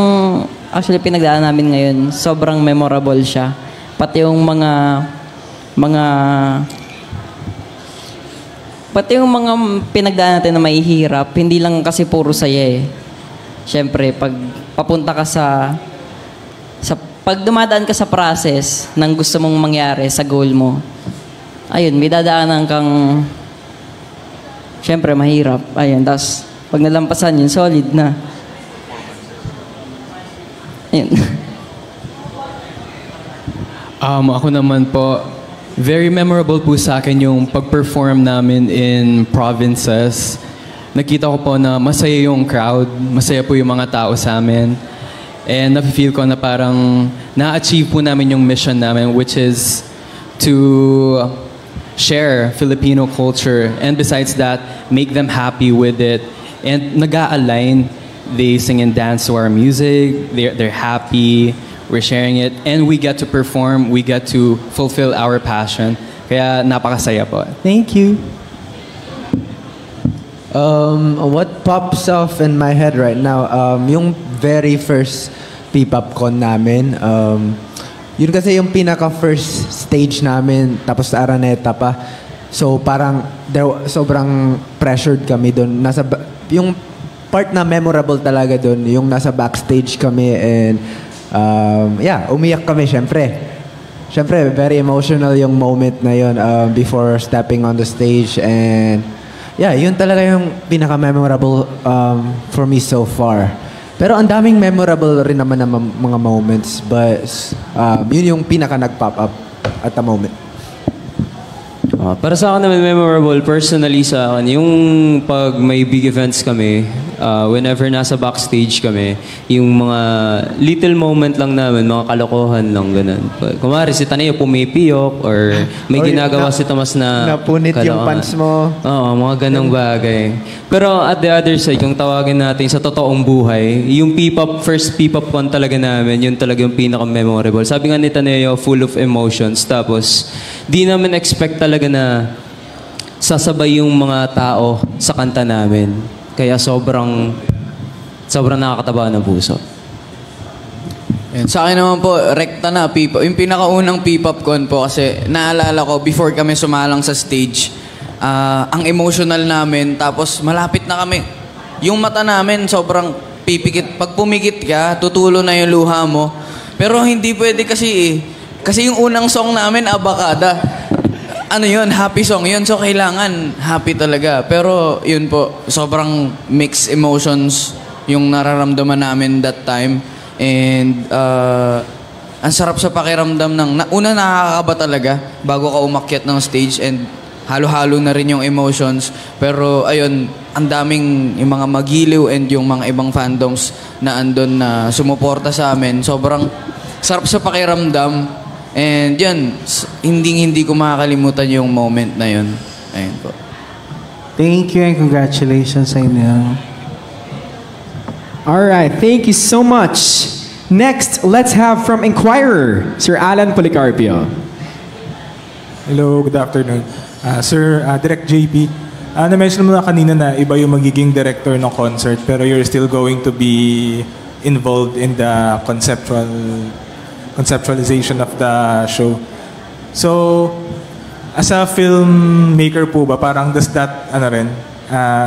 actually pinagdaan namin ngayon, sobrang memorable siya. Pati yung pati yung mga pinagdaan natin na mahihirap, hindi lang kasi puro saya eh. Siyempre, pag papunta ka pag dumadaan ka sa process ng gusto mong mangyari sa goal mo, ayun, may dadaanan kang siyempre mahirap. Ayun, tapos pag nalampasan yun, solid na. Ayun. Ako naman po, very memorable po sa akin yung pag-perform namin in provinces. Nakita ko po na masaya yung crowd, masaya po yung mga tao sa amin. And nafe-feel ko na parang na-achieve po namin yung mission namin, which is to share Filipino culture. And besides that, make them happy with it. And nag-a-align. They sing and dance to our music. They're happy. We're sharing it. And we get to perform. We get to fulfill our passion. Kaya napakasaya po. Thank you. What pops off in my head right now, yung very first P-Pop Con namin, yun kasi yung pinaka-first stage namin, tapos sa Araneta pa. So parang sobrang pressured kami doon. Yung part na memorable talaga doon, yung nasa backstage kami and umiyak kami syempre. Syempre, very emotional yung moment na yun before stepping on the stage and yun talaga yung pinaka-memorable for me so far. Pero ang daming memorable rin naman na mga moments but yun yung pinaka-nag-pop up at the moment. Para sa akin naman memorable, personally sa akin, yung pag may big events kami, whenever nasa backstage kami, yung mga little moment lang namin, mga kalokohan lang, ganun. Kumari si Taneo pumipiyok or may ginagawa si Tomas na napunit yung pants mo. Oo, mga ganong bagay. Pero at the other side, kung tawagin natin sa totoong buhay, yung first P-Pop Con talaga namin, yun talaga yung pinaka-memorable. Sabi nga ni Taneo, full of emotions. Tapos, di namin expect talaga na sasabay yung mga tao sa kanta namin. Kaya sobrang nakakataba ng puso. Yan. Sa akin naman po, rekta na P-Pop. Yung pinakaunang P-Pop Con po kasi naalala ko before kami sumalang sa stage, ang emotional namin, tapos malapit na kami. Yung mata namin sobrang pipikit. Pag pumikit ka, tutulo na yung luha mo. Pero hindi pwede kasi kasi yung unang song namin, Abakada. Yun, happy song yun. So, kailangan happy talaga. Pero, yun po, sobrang mixed emotions yung nararamdaman namin that time. And, ang sarap sa pakiramdam una nakakaba talaga bago ka umakyat ng stage and halo-halo na rin yung emotions. Pero, ayun, ang daming yung mga magiliw and yung mga ibang fandoms na andon na sumuporta sa amin. Sobrang sarap sa pakiramdam. And yan, hindi ko makakalimutan yung moment na yun. Ayun po. Thank you and congratulations sa inyo. Alright, thank you so much. Next, let's have from Inquirer, Sir Alan Policarpio. Hello, good afternoon. Sir, Direct JP, na-mention mo na kanina na iba yung magiging director ng concert pero you're still going to be involved in the conceptualization of the show. So, as a filmmaker po ba, parang does that,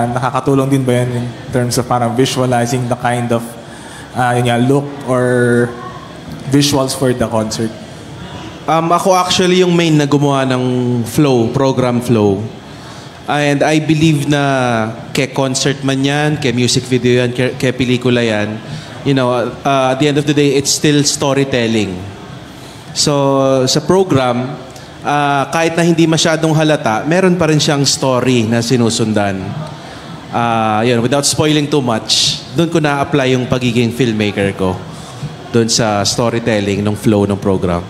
nakakatulong din ba yan in terms of parang visualizing the kind of look or visuals for the concert? Ako actually yung main na gumawa ng program flow. And I believe na kay concert man yan, kay music video yan, kay pelikula yan, at the end of the day, it's still storytelling. So, sa program, kahit na hindi masyadong halata, meron pa rin siyang story na sinusundan. Without spoiling too much, doon ko na-apply yung pagiging filmmaker ko. Doon sa storytelling, ng flow ng program.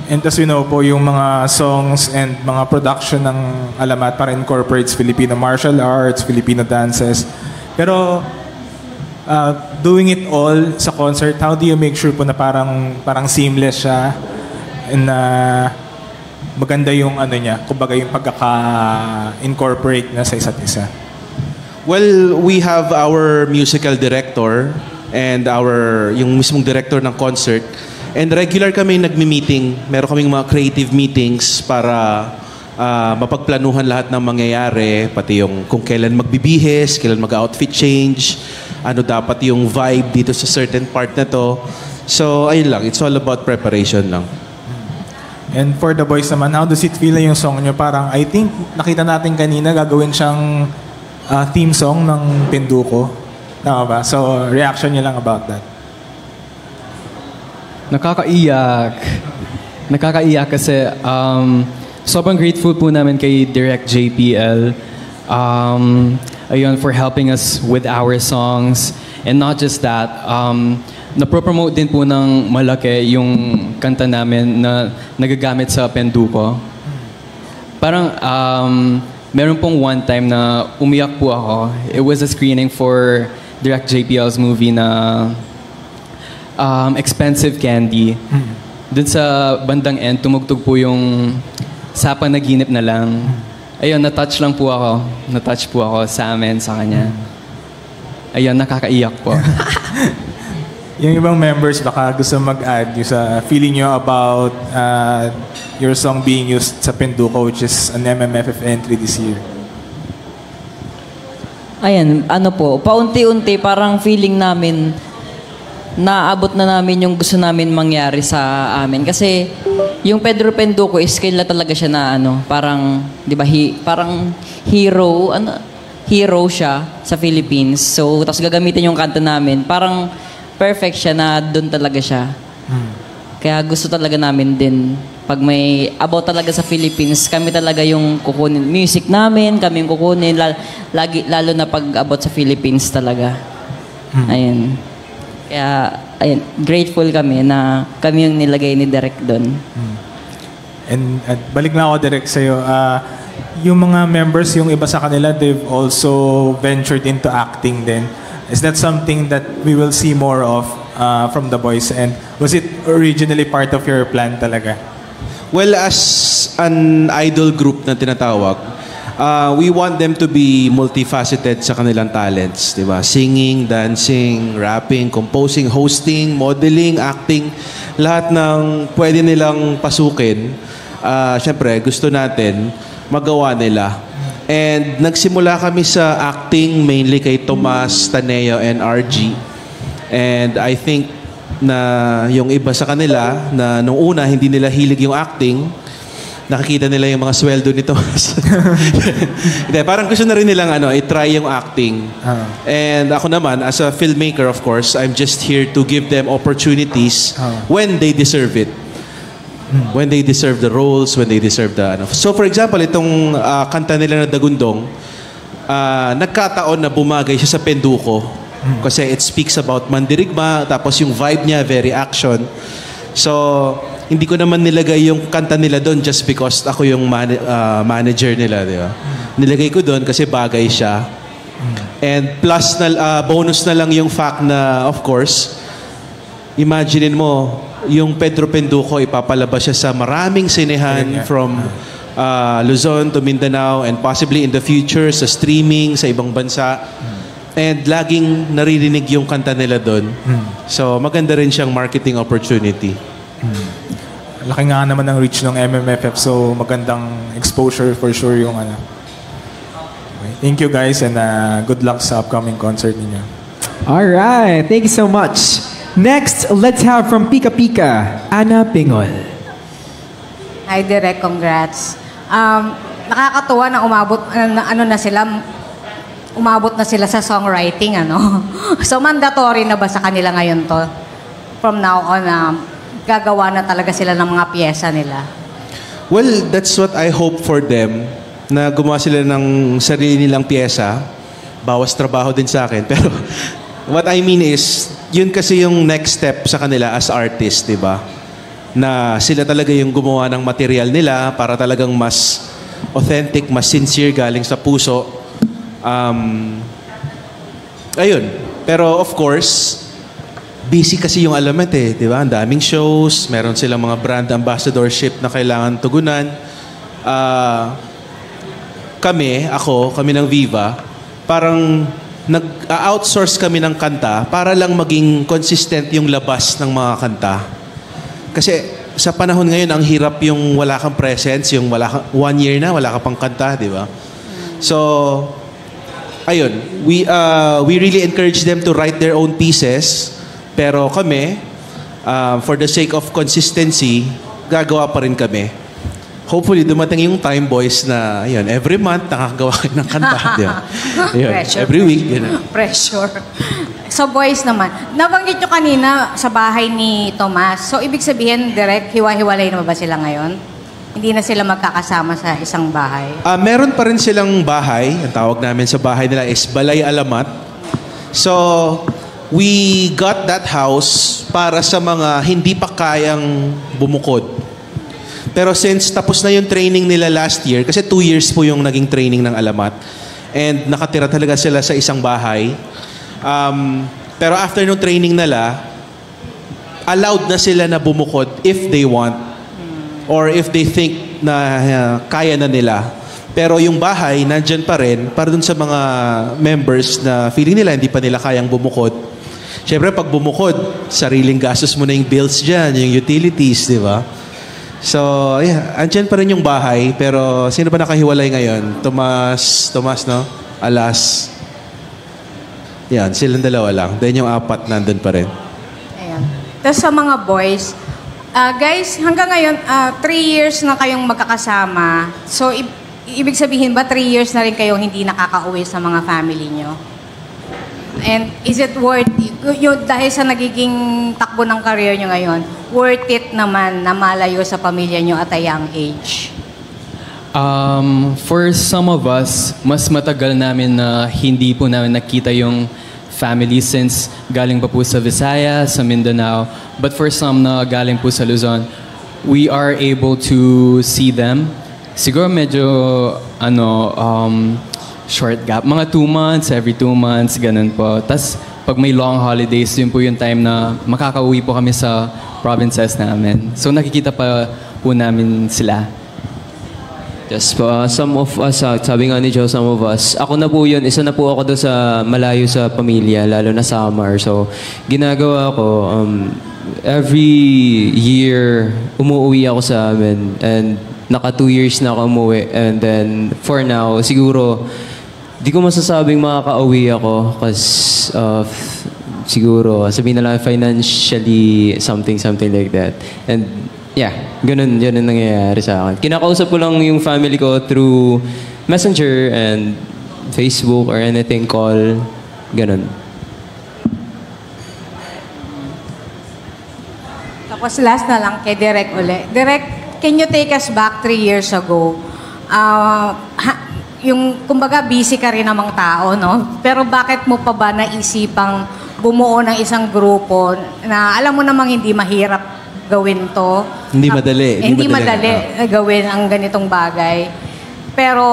And as we know po, yung mga songs and mga production ng Alamat para incorporates Filipino martial arts, Filipino dances. Pero, doing it all sa concert, how do you make sure po na parang seamless siya and maganda yung kumbaga yung pagkaka-incorporate na sa isa't isa? Well, we have our musical director and yung mismong director ng concert and regular kami nagmi-meeting. Meron kaming mga creative meetings para mapagplanuhan lahat ng mangyayari, pati yung kung kailan magbibihis, kailan mag-outfit change, ano dapat yung vibe dito sa certain part na to. So, ayun lang. It's all about preparation lang. And for the boys naman, how does it feel na yung song nyo? Parang, I think, nakita natin kanina, gagawin siyang theme song ng Pinduko. Tama ba? So, reaction nyo lang about that. Nakakaiyak. nakakaiyak kasi sobrang grateful po namin kay Direct JPL. Ayun, for helping us with our songs. And not just that, napropromote din po ng malaki yung kanta namin na nagagamit sa Penduko. Parang meron pong one time na umiyak po ako. It was a screening for Direct JPL's movie na Expensive Candy. Dun sa bandang end, tumugtog po yung Sa Panaginip na Lang. Ayun, na-touch lang po ako. Na-touch po ako sa amin, sa kanya. Ayun, nakakaiyak po. Yung ibang members, baka gusto mag-add yung sa feeling nyo about your song being used sa Penduko, which is an MMFF entry this year. Ayan, ano po, paunti-unti parang feeling namin naabot na namin yung gusto namin mangyari sa amin. Kasi yung Pedro Penduko is kailan talaga siya na parang, di ba, parang hero, hero siya sa Philippines. So, tapos gagamitin yung kanta namin. Parang perfect siya na doon talaga siya. Kaya gusto talaga namin din. Pag may about talaga sa Philippines, kami talaga yung kukunin. Music namin, kami yung kukunin. Lalo na pag about sa Philippines talaga. Ayun. Kaya, ayun, grateful kami na kami yung nilagay ni Direk doon. And balik na ako direct sa'yo. Yung mga members, yung iba sa kanila, they've also ventured into acting din. Is that something that we will see more of from the boys? And was it originally part of your plan talaga? Well, as an idol group na tinatawag, we want them to be multifaceted sa kanilang talents, di ba? Singing, dancing, rapping, composing, hosting, modeling, acting, lahat ng pwede nilang pasukin. Siyempre, gusto natin magawa nila. And nagsimula kami sa acting mainly kay Tomas, Taneo, and RG. And I think na yung iba sa kanila na nung una hindi nila hilig yung acting, nakikita nila yung mga sweldo nito. Hindi, parang gusto na rin nilang i-try yung acting. And ako naman, as a filmmaker, of course, I'm just here to give them opportunities when they deserve it. When they deserve the roles, when they deserve the... So for example, itong kanta nila na Dagundong, nagkataon na bumagay siya sa Penduko. Kasi it speaks about mandirigma, tapos yung vibe niya, very action. So, hindi ko naman nilagay yung kanta nila doon just because ako yung manager nila, di ba? Nilagay ko doon kasi bagay siya. And plus, bonus na lang yung fact na, of course, imaginein mo, yung Pedro Penduko, ipapalabas siya sa maraming sinehan from Luzon to Mindanao and possibly in the future sa streaming sa ibang bansa. And laging naririnig yung kanta nila doon. So, maganda rin siyang marketing opportunity. Laki nga naman ng reach ng MMFF, so magandang exposure for sure yung Okay. Thank you guys and good luck sa upcoming concert ninyo. Alright, thank you so much. Next, let's have from Pika Pika, Ana Pingol. Hi Direk, congrats. Nakakatuwa na umabot na sila sa songwriting, So mandatory na ba sa kanila ngayon to? From now on, gagawa na talaga sila ng mga piyesa nila? Well, that's what I hope for them, na gumawa sila ng sarili nilang piyesa. Bawas trabaho din sa akin. Pero what I mean is, yun kasi yung next step sa kanila as artist, di ba? Na sila talaga yung gumawa ng material nila para talagang mas authentic, mas sincere, galing sa puso. Ayun. Pero of course, busy kasi yung Alamat di ba? Ang daming shows, meron silang mga brand ambassadorship na kailangan tugunan. Kami ng Viva, parang nag-outsource kami ng kanta para lang maging consistent yung labas ng mga kanta. Kasi sa panahon ngayon, ang hirap yung wala kang presence, yung 1 year na, wala ka pang kanta, di ba? So, ayun, we really encourage them to write their own pieces, pero kami, for the sake of consistency, gagawa pa rin kami. hopefully dumating yung time, boys, na yun, every month nakakagawa kayo ng kanta. Yun. Pressure. Every week. Yun. Pressure. So boys naman, nabanggit nyo kanina sa bahay ni Tomas. So ibig sabihin, direct, hiwa-hiwalay na ba sila ngayon? Hindi na sila magkakasama sa isang bahay? Meron pa rin silang bahay. Ang tawag namin sa bahay nila is Balay Alamat. So, we got that house para sa mga hindi pa kayang bumukod. Pero since tapos na yung training nila last year, kasi 2 years po yung naging training ng Alamat, and nakatira talaga sila sa isang bahay. Pero after nung training nila, allowed na sila na bumukod if they want or if they think na kaya na nila. Pero yung bahay, nandyan pa rin para dun sa mga members na feeling nila hindi pa nila kayang bumukod. Siyempre, pag bumukod, sariling gastos mo na yung bills dyan, yung utilities, di ba? So, yeah, andyan pa rin yung bahay. Pero sino ba nakahiwalay ngayon? Tomas, no? Alas. Yan, silang dalawa lang. Then yung 4 nandun pa rin. Ayan. Tapos sa mga boys, guys, hanggang ngayon, 3 years na kayong magkakasama. So, ibig sabihin ba 3 years na rin kayong hindi nakaka-uwi sa mga family nyo? And is it worth, dahil sa nagiging takbo ng career nyo ngayon, worth it naman na malayo sa pamilya nyo at a young age? For some of us, mas matagal namin na hindi po namin nakita yung family since galing pa po sa Visayas, sa Mindanao. But for some na galing po sa Luzon, we are able to see them. Siguro medyo, short gap. Mga 2 months, every 2 months, ganun po. Tas pag may long holidays, yun po yung time na makakauwi po kami sa provinces namin. So nakikita pa po namin sila. Yes po, some of us, sabi nga ni Joe, some of us, ako na po yun, isa na po ako doon sa malayo sa pamilya, lalo na summer. So, ginagawa ko, every year, umuwi ako sa amin. And naka 2 years na ako umuwi. And then, for now, siguro, di ko masasabing makaka-uwi ako kasi siguro, sabihin na lang financially, something like that. And yeah, ganun nangyayari sa akin. Kinakausap ko lang yung family ko through Messenger and Facebook or anything, call, ganun. Tapos last na lang kay Direk uli. Direk, can you take us back 3 years ago? Yung, kumbaga, busy ka rin namang tao, no? Pero bakit mo pa ba naisipang bumuo ng isang grupo na alam mo namang hindi mahirap gawin to? Hindi madali. Hindi madali gawin ang ganitong bagay. Pero,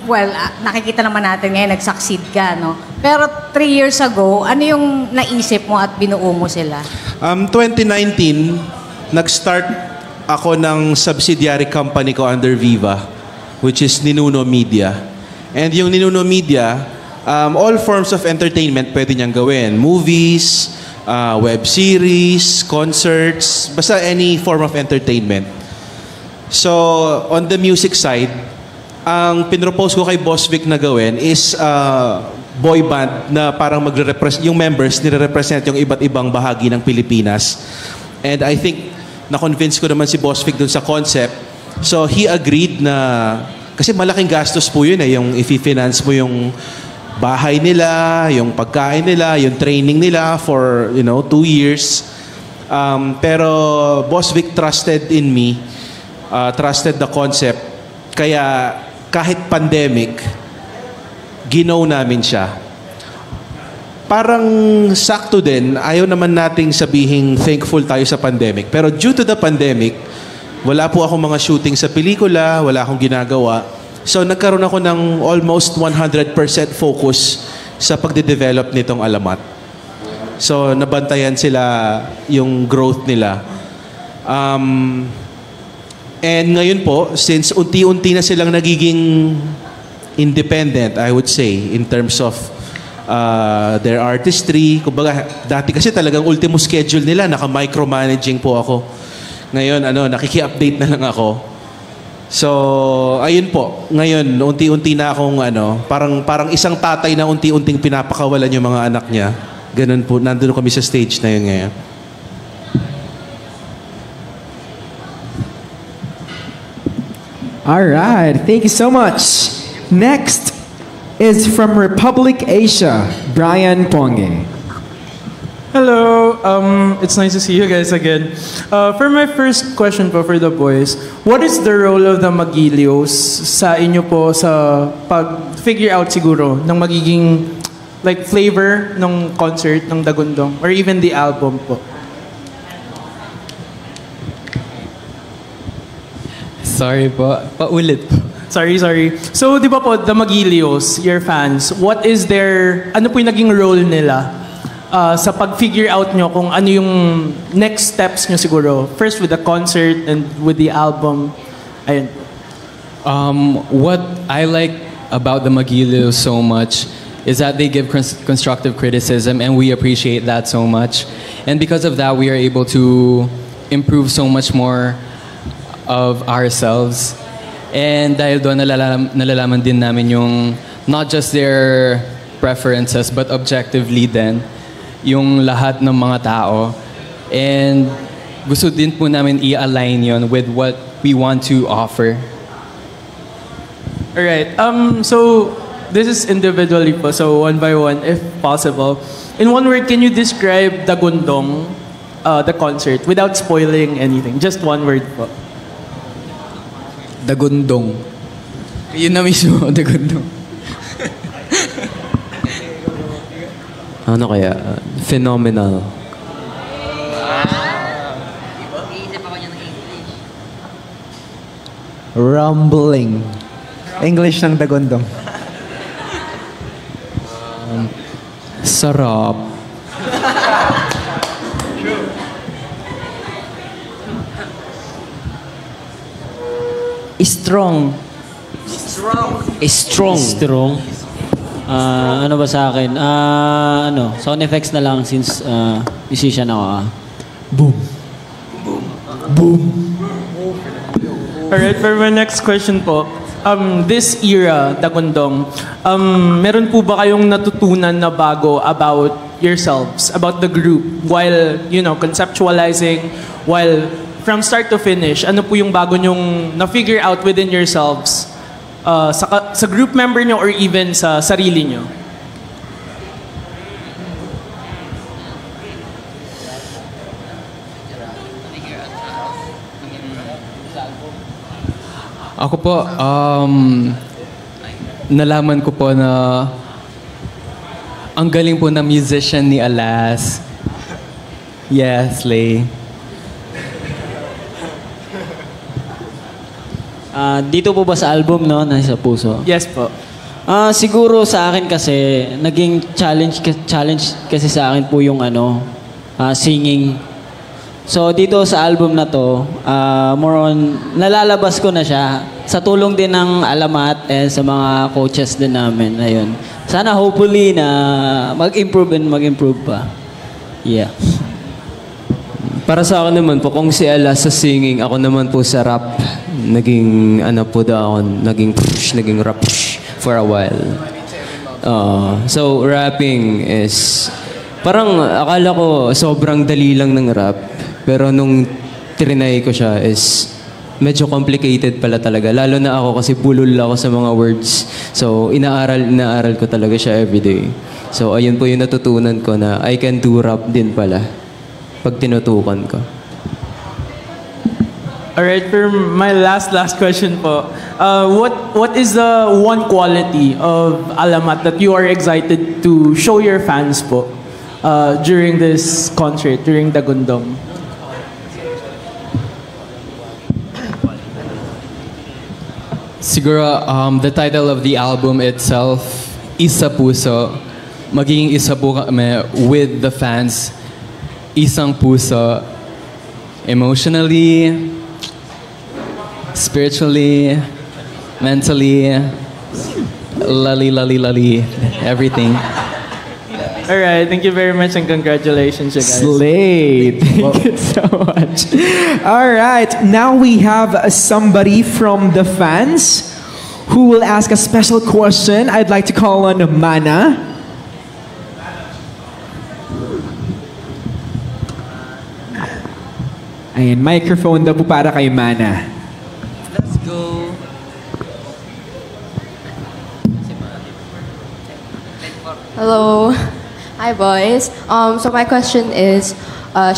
well, nakikita naman natin ngayon, nag-succeed ka, no? Pero 3 years ago, ano yung naisip mo at binuo mo sila? 2019, nag-start ako ng subsidiary company ko under Viva, which is Ninuno Media. And yung Ninuno Media, all forms of entertainment pwede niyang gawin. Movies, web series, concerts, basta any form of entertainment. So, on the music side, ang pinropose ko kay Boss Vic na gawin is boy band na parang yung members nire-represent yung iba't ibang bahagi ng Pilipinas. And I think na-convince ko naman si Boss Vic dun sa concept. So, he agreed na, kasi malaking gastos po yun yung i-finance mo yung bahay nila, yung pagkain nila, yung training nila for, 2 years. Pero Boss Vic trusted in me, trusted the concept. Kaya kahit pandemic, ginaw namin siya. Parang sakto din, ayaw naman nating sabihing thankful tayo sa pandemic. Pero due to the pandemic, wala po akong mga shooting sa pelikula, wala akong ginagawa. So, nagkaroon ako ng almost 100% focus sa pagde-develop nitong Alamat. So, nabantayan sila yung growth nila. And ngayon po, since unti-unti na silang nagiging independent, I would say, in terms of their artistry. Kumbaga, dati kasi talagang ultimo schedule nila, naka-micromanaging po ako. Ngayon, nakiki-update na lang ako. So, ayun po. Ngayon, unti-unti na akong parang isang tatay na unti-unting pinapakawalan yung mga anak niya. Ganun po. Nandun kami sa stage na yun ngayon. All right, thank you so much. Next is from Republic Asia, Brian Ponge. Hello, it's nice to see you guys again. For my first question po for the boys, what is the role of the Magilios sa inyo po sa pag-figure out siguro ng magiging like flavor ng concert ng Dagundong or even the album po? Sorry po, paulit po. Sorry. So, di ba po, the Magilios, your fans, what is their, ano po yung naging role nila sa pag-figure out nyo kung ano yung next steps nyo siguro? First with the concert and with the album. Ayun. What I like about the Magilios so much is that they give constructive criticism and we appreciate that so much. And because of that, we are able to improve so much more of ourselves. And dahil doon nalalaman din namin yung not just their preferences but objectively din yung lahat ng mga tao. And gusto din po namin i-align yon with what we want to offer. Alright, so this is individually po, so one by one if possible. In one word, can you describe Dagundong, the concert, without spoiling anything? Just one word po. Dagundong. Yun na mismo, Dagundong. Ano kaya? Phenomenal. Rumbling. English ng Dagundong. Sarap. Strong. Ano ba sa akin? Sound effects na lang since musician ako. Boom. Alright, for my next question po. This era, Dagundong, meron po ba kayong natutunan na bago about yourselves, about the group, while, conceptualizing, while from start to finish, ano po yung bago nyong na-figure out within yourselves sa group member nyo or even sa sarili nyo? Ako po, nalaman ko po na ang galing po na musician ni Alas. Yes, Lay. Dito po ba sa album, no? Nasa puso? Yes po. Siguro sa akin kasi, naging challenge kasi sa akin po yung singing. So dito sa album na to, more on, nalalabas ko na siya. Sa tulong din ng Alamat and sa mga coaches din namin. Ayun. Sana hopefully na mag-improve pa. Yeah. Para sa akin naman po, kung si Alas sa singing, ako naman po sa rap. Naging naging rap for a while. So rapping is parang akala ko sobrang dali lang ng rap, pero nung trinay ko siya is medyo complicated pala talaga, lalo na ako kasi bulol ako sa mga words. So inaaral ko talaga siya everyday. So ayun po yung natutunan ko na I can do rap din pala pag tinutukan ko. Alright, for my last question po, what is the one quality of Alamat that you are excited to show your fans po during this concert, during Dagundong? Siguro, the title of the album itself, Isa Puso, magiging isa po kami with the fans, isang puso, emotionally, spiritually, mentally, lali, everything. Alright, thank you very much and congratulations, you guys. Slay. Thank you so much. Alright, now we have somebody from the fans who will ask a special question. I'd like to call on Mana. Ayan, microphone daw po para kay Mana. Let's go. Hello. Hi, boys. So my question is,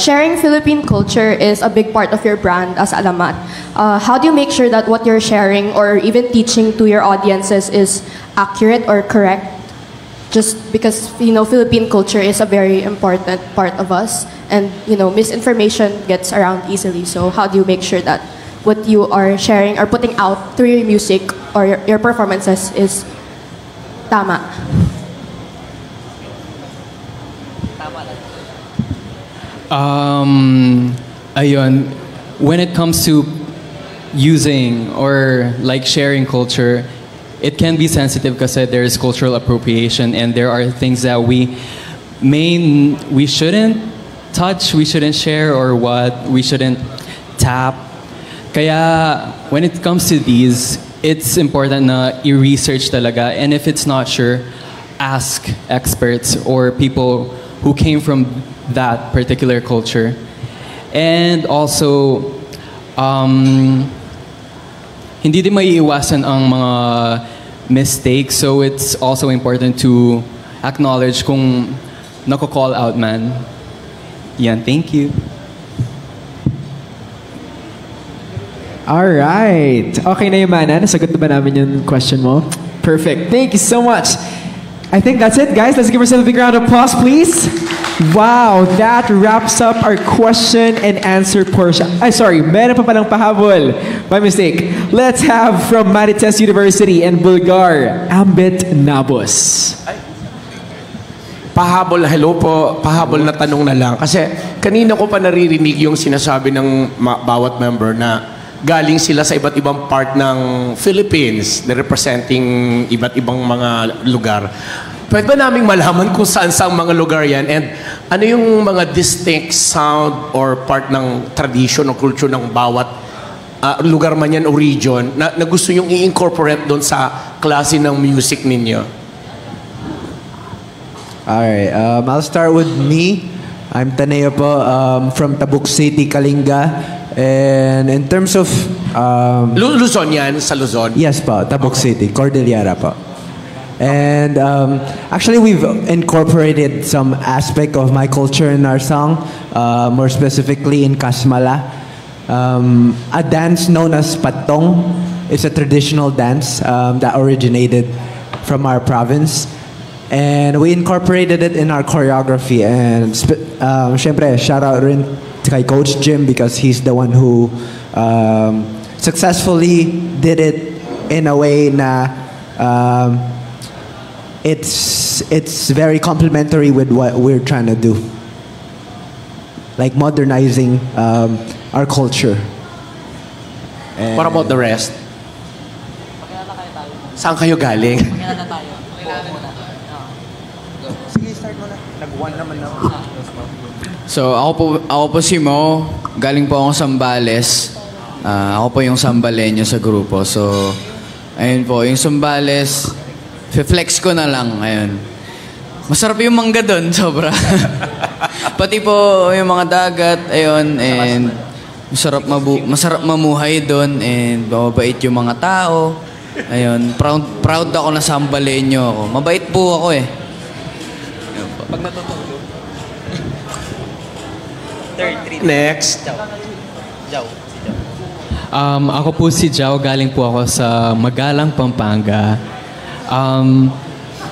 sharing Philippine culture is a big part of your brand as Alamat. How do you make sure that what you're sharing or even teaching to your audiences is accurate or correct? Just because, Philippine culture is a very important part of us, and, misinformation gets around easily. So how do you make sure that what you are sharing or putting out through your music or your performances is tama? Ayun, when it comes to using or like sharing culture, it can be sensitive kasi there is cultural appropriation and there are things that we shouldn't touch, we shouldn't share, or what we shouldn't tap. Kaya when it comes to these, it's important na i-research talaga, and if it's not sure, ask experts or people who came from that particular culture. And also, hindi din maiiwasan ang mga mistakes, so it's also important to acknowledge kung nako-call out man. Yan, thank you. Alright. Okay na yung mana. Nasagot na ba namin yung question mo? Perfect. Thank you so much. I think that's it, guys. Let's give ourselves a big round of applause, please. Wow, that wraps up our question and answer portion. Sorry, meron pa palang pahabol. My mistake. Let's have from Marites University and Bulgar, Ambit Nabos. Pahabol, hello po. Pahabol na tanong na lang. Kasi kanina ko pa naririnig yung sinasabi ng bawat member na galing sila sa iba't ibang part ng Philippines na representing iba't ibang mga lugar. Pwede ba naming malaman kung saan-saang mga lugar yan? And ano yung mga distinct sound or part ng tradition o culture ng bawat lugar man yan o region na gusto yung i-incorporate doon sa klase ng music ninyo? Alright, I'll start with me. I'm Taneo po, from Tabuk City, Kalinga. And in terms of... Luzon yan? Sa Luzon? Yes po, Tabuk City, Cordillera po. And actually, we've incorporated some aspect of my culture in our song, more specifically in Kasmala. A dance known as Patong is a traditional dance that originated from our province. And we incorporated it in our choreography. And syempre, shout out rin kay Coach Jim because he's the one who successfully did it in a way na it's very complementary with what we're trying to do. Like modernizing our culture. And what about the rest? Saan kayo galing? So, ako po si Mo. Galing po ako sa Zambales. Ako po yung Zambaleño sa grupo. So, ayun po, yung Zambales, flex ko na lang. Ayun. Masarap yung mangga doon, sobra. Pati po yung mga dagat, ayun, and masarap mamuhay doon, and mabait yung mga tao. Ayun, proud ako na Zambaleño ako. Mabait po ako eh. Pag natutulog. Next. Ako po si Jao. Galing po ako sa Magalang, Pampanga.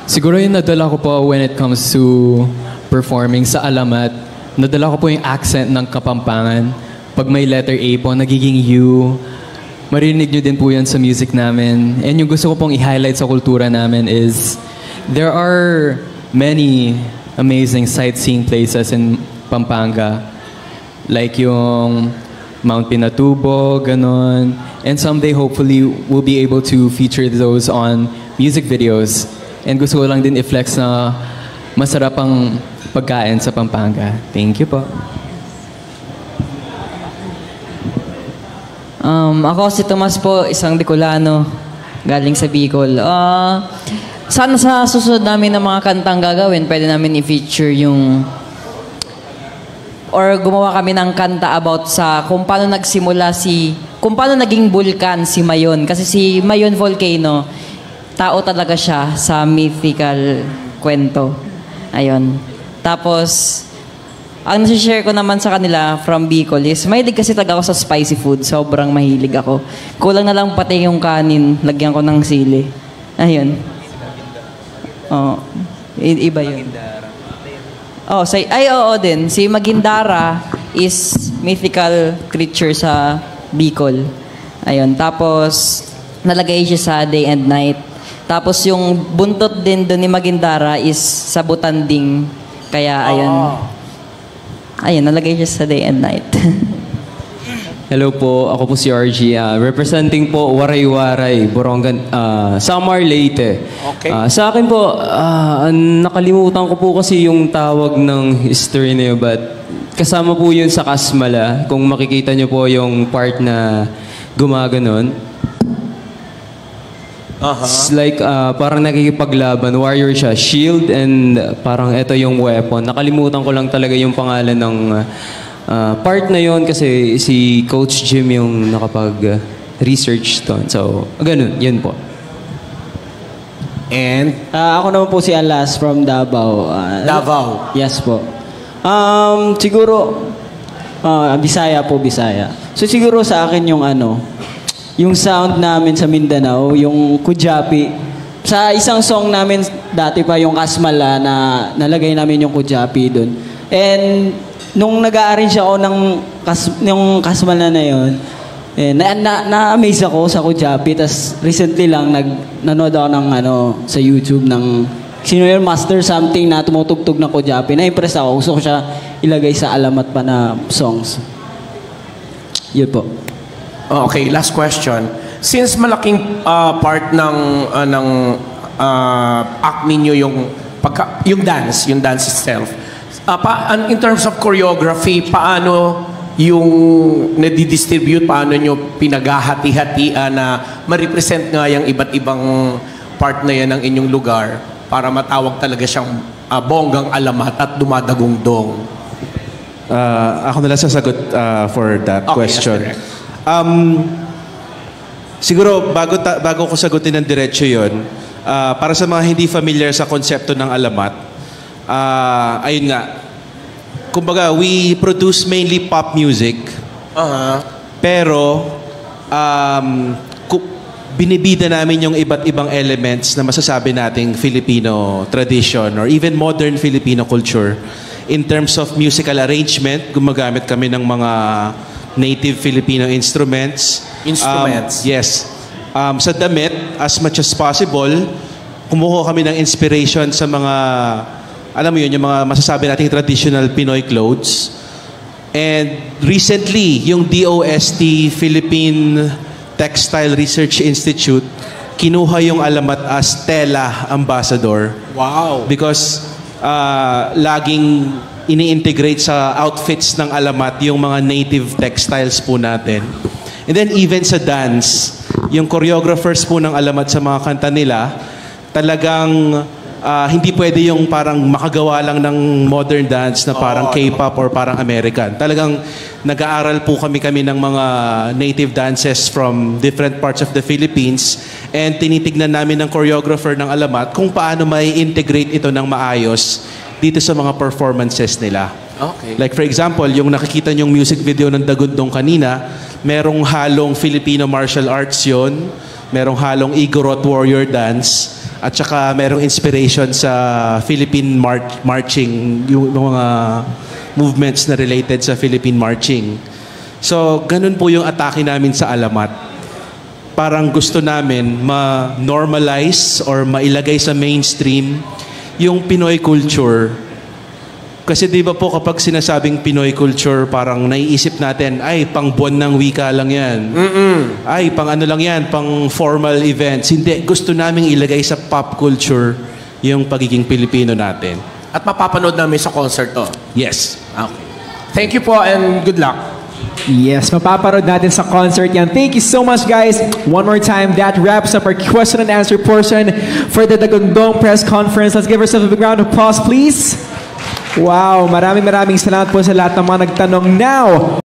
Siguro yung nadala ko po when it comes to performing sa Alamat, nadala ko po yung accent ng Kapampangan. Pag may letter A po, nagiging U. Marinig nyo din po yan sa music namin. And yung gusto ko pong i-highlight sa kultura namin is there are many amazing sightseeing places in Pampanga. Like yung Mount Pinatubo, ganon. And someday, hopefully, we'll be able to feature those on music videos. And gusto ko lang din i-flex na masarap ang pagkain sa Pampanga. Thank you po. Ako si Tomas po, isang Bicolano, galing sa Bicol. Sana sa susunod namin ng mga kantang gagawin, pwede namin i-feature yung or gumawa kami ng kanta about sa kung paano nagsimula kung paano naging bulkan si Mayon. Kasi si Mayon Volcano, tao talaga siya sa mythical kwento. Ayun. Tapos, ang nasi-share ko naman sa kanila from Bicol is, mahilig kasi talaga ako sa spicy food. Sobrang mahilig ako. Kulang na lang pati yung kanin, lagyan ko ng sili. Ayun. Oh, iba yun. Oh, oo din. Si Magindara is mythical creature sa Bicol. Ayun. Tapos, nalagay siya sa Day and Night. Tapos yung buntot din doon ni Magindara is sa Butanding. Kaya ayun. Ayun, nalagay siya sa Day and Night. Hello po, ako po si RG. Representing po Waray-Waray, Borongan, Samar, Leyte. Okay. Sa akin po, nakalimutan ko po kasi yung tawag ng history na yun, but kasama po yun sa Kasmala. Kung makikita nyo po yung part na gumaganon. It's like, parang nakikipaglaban. Warrior siya. Shield and parang ito yung weapon. Nakalimutan ko lang talaga yung pangalan ng part na yon kasi si Coach Jim yung nakapag-research doon. So, ganun. Yun po. And? Ako naman po si Alas from Davao. Davao? Yes po. Siguro, Bisaya po, Bisaya. So siguro sa akin yung yung sound namin sa Mindanao, yung Kujapi. Sa isang song namin dati pa yung Kasmala na nalagay namin yung Kujapi doon. And nung nag-a-arrange ako ng Kasmala na yun, na-amaze ako sa Kujapi. Tas recently lang nanood ako ng sa YouTube ng sino yun, Master something na tumutugtog ng Kujapi. Na-impress ako. Gusto ko siya ilagay sa alamat pa na songs. Yun po. Okay, last question. Since malaking part ng act ninyo yung dance itself, in terms of choreography, paano yung nadidistribute, paano nyo pinaghahati-hatian na ma-represent nga yung iba't ibang part na yan ng inyong lugar para matawag talaga siyang bonggang alamat at dumadagungdong? Ako na lang sasagot for that question. Yes, siguro bago ko sagutin ng diretso yon, para sa mga hindi familiar sa konsepto ng alamat, ayun nga, kumbaga we produce mainly pop music, pero binibida namin yung iba't ibang elements na masasabi nating Filipino tradition or even modern Filipino culture. In terms of musical arrangement, gumagamit kami ng mga native Filipino instruments. Yes. Sa damit, as much as possible, kumuha kami ng inspiration sa mga, alam mo yun, yung mga masasabi nating traditional Pinoy clothes. And recently, yung DOST, Philippine Textile Research Institute, kinuha yung alamat as Tela Ambassador. Wow! Because laging ini-integrate sa outfits ng alamat yung mga native textiles po natin. And then even sa dance, yung choreographers po ng alamat sa mga kanta nila, talagang hindi pwede yung parang makagawa lang ng modern dance na parang K-pop or parang American. Talagang nag-aaral po kami ng mga native dances from different parts of the Philippines and tinitignan namin ng choreographer ng alamat kung paano may integrate ito ng maayos dito sa mga performances nila. Okay. Like for example, yung nakikita nyong music video ng Dagundong kanina, merong halong Filipino martial arts yun, merong halong Igorot warrior dance, at saka merong inspiration sa Philippine marching, yung mga movements na related sa Philippine marching. So, ganun po yung atake namin sa alamat. Parang gusto namin ma-normalize or mailagay sa mainstream yung Pinoy culture. Kasi di ba po kapag sinasabing Pinoy culture, parang naiisip natin, ay, pang buwan ng wika lang yan. Ay, pang ano lang yan, pang formal events. Hindi, gusto naming ilagay sa pop culture yung pagiging Pilipino natin. At mapapanood namin sa concert to? Yes. Okay. Thank you po and good luck. Yes, mapaparod natin sa concert yan. Thank you so much, guys. One more time, that wraps up our question and answer portion for the Dagundong press conference. Let's give ourselves a big round of applause, please. Wow, maraming salamat po sa lahat ng mga nagtanong. Now,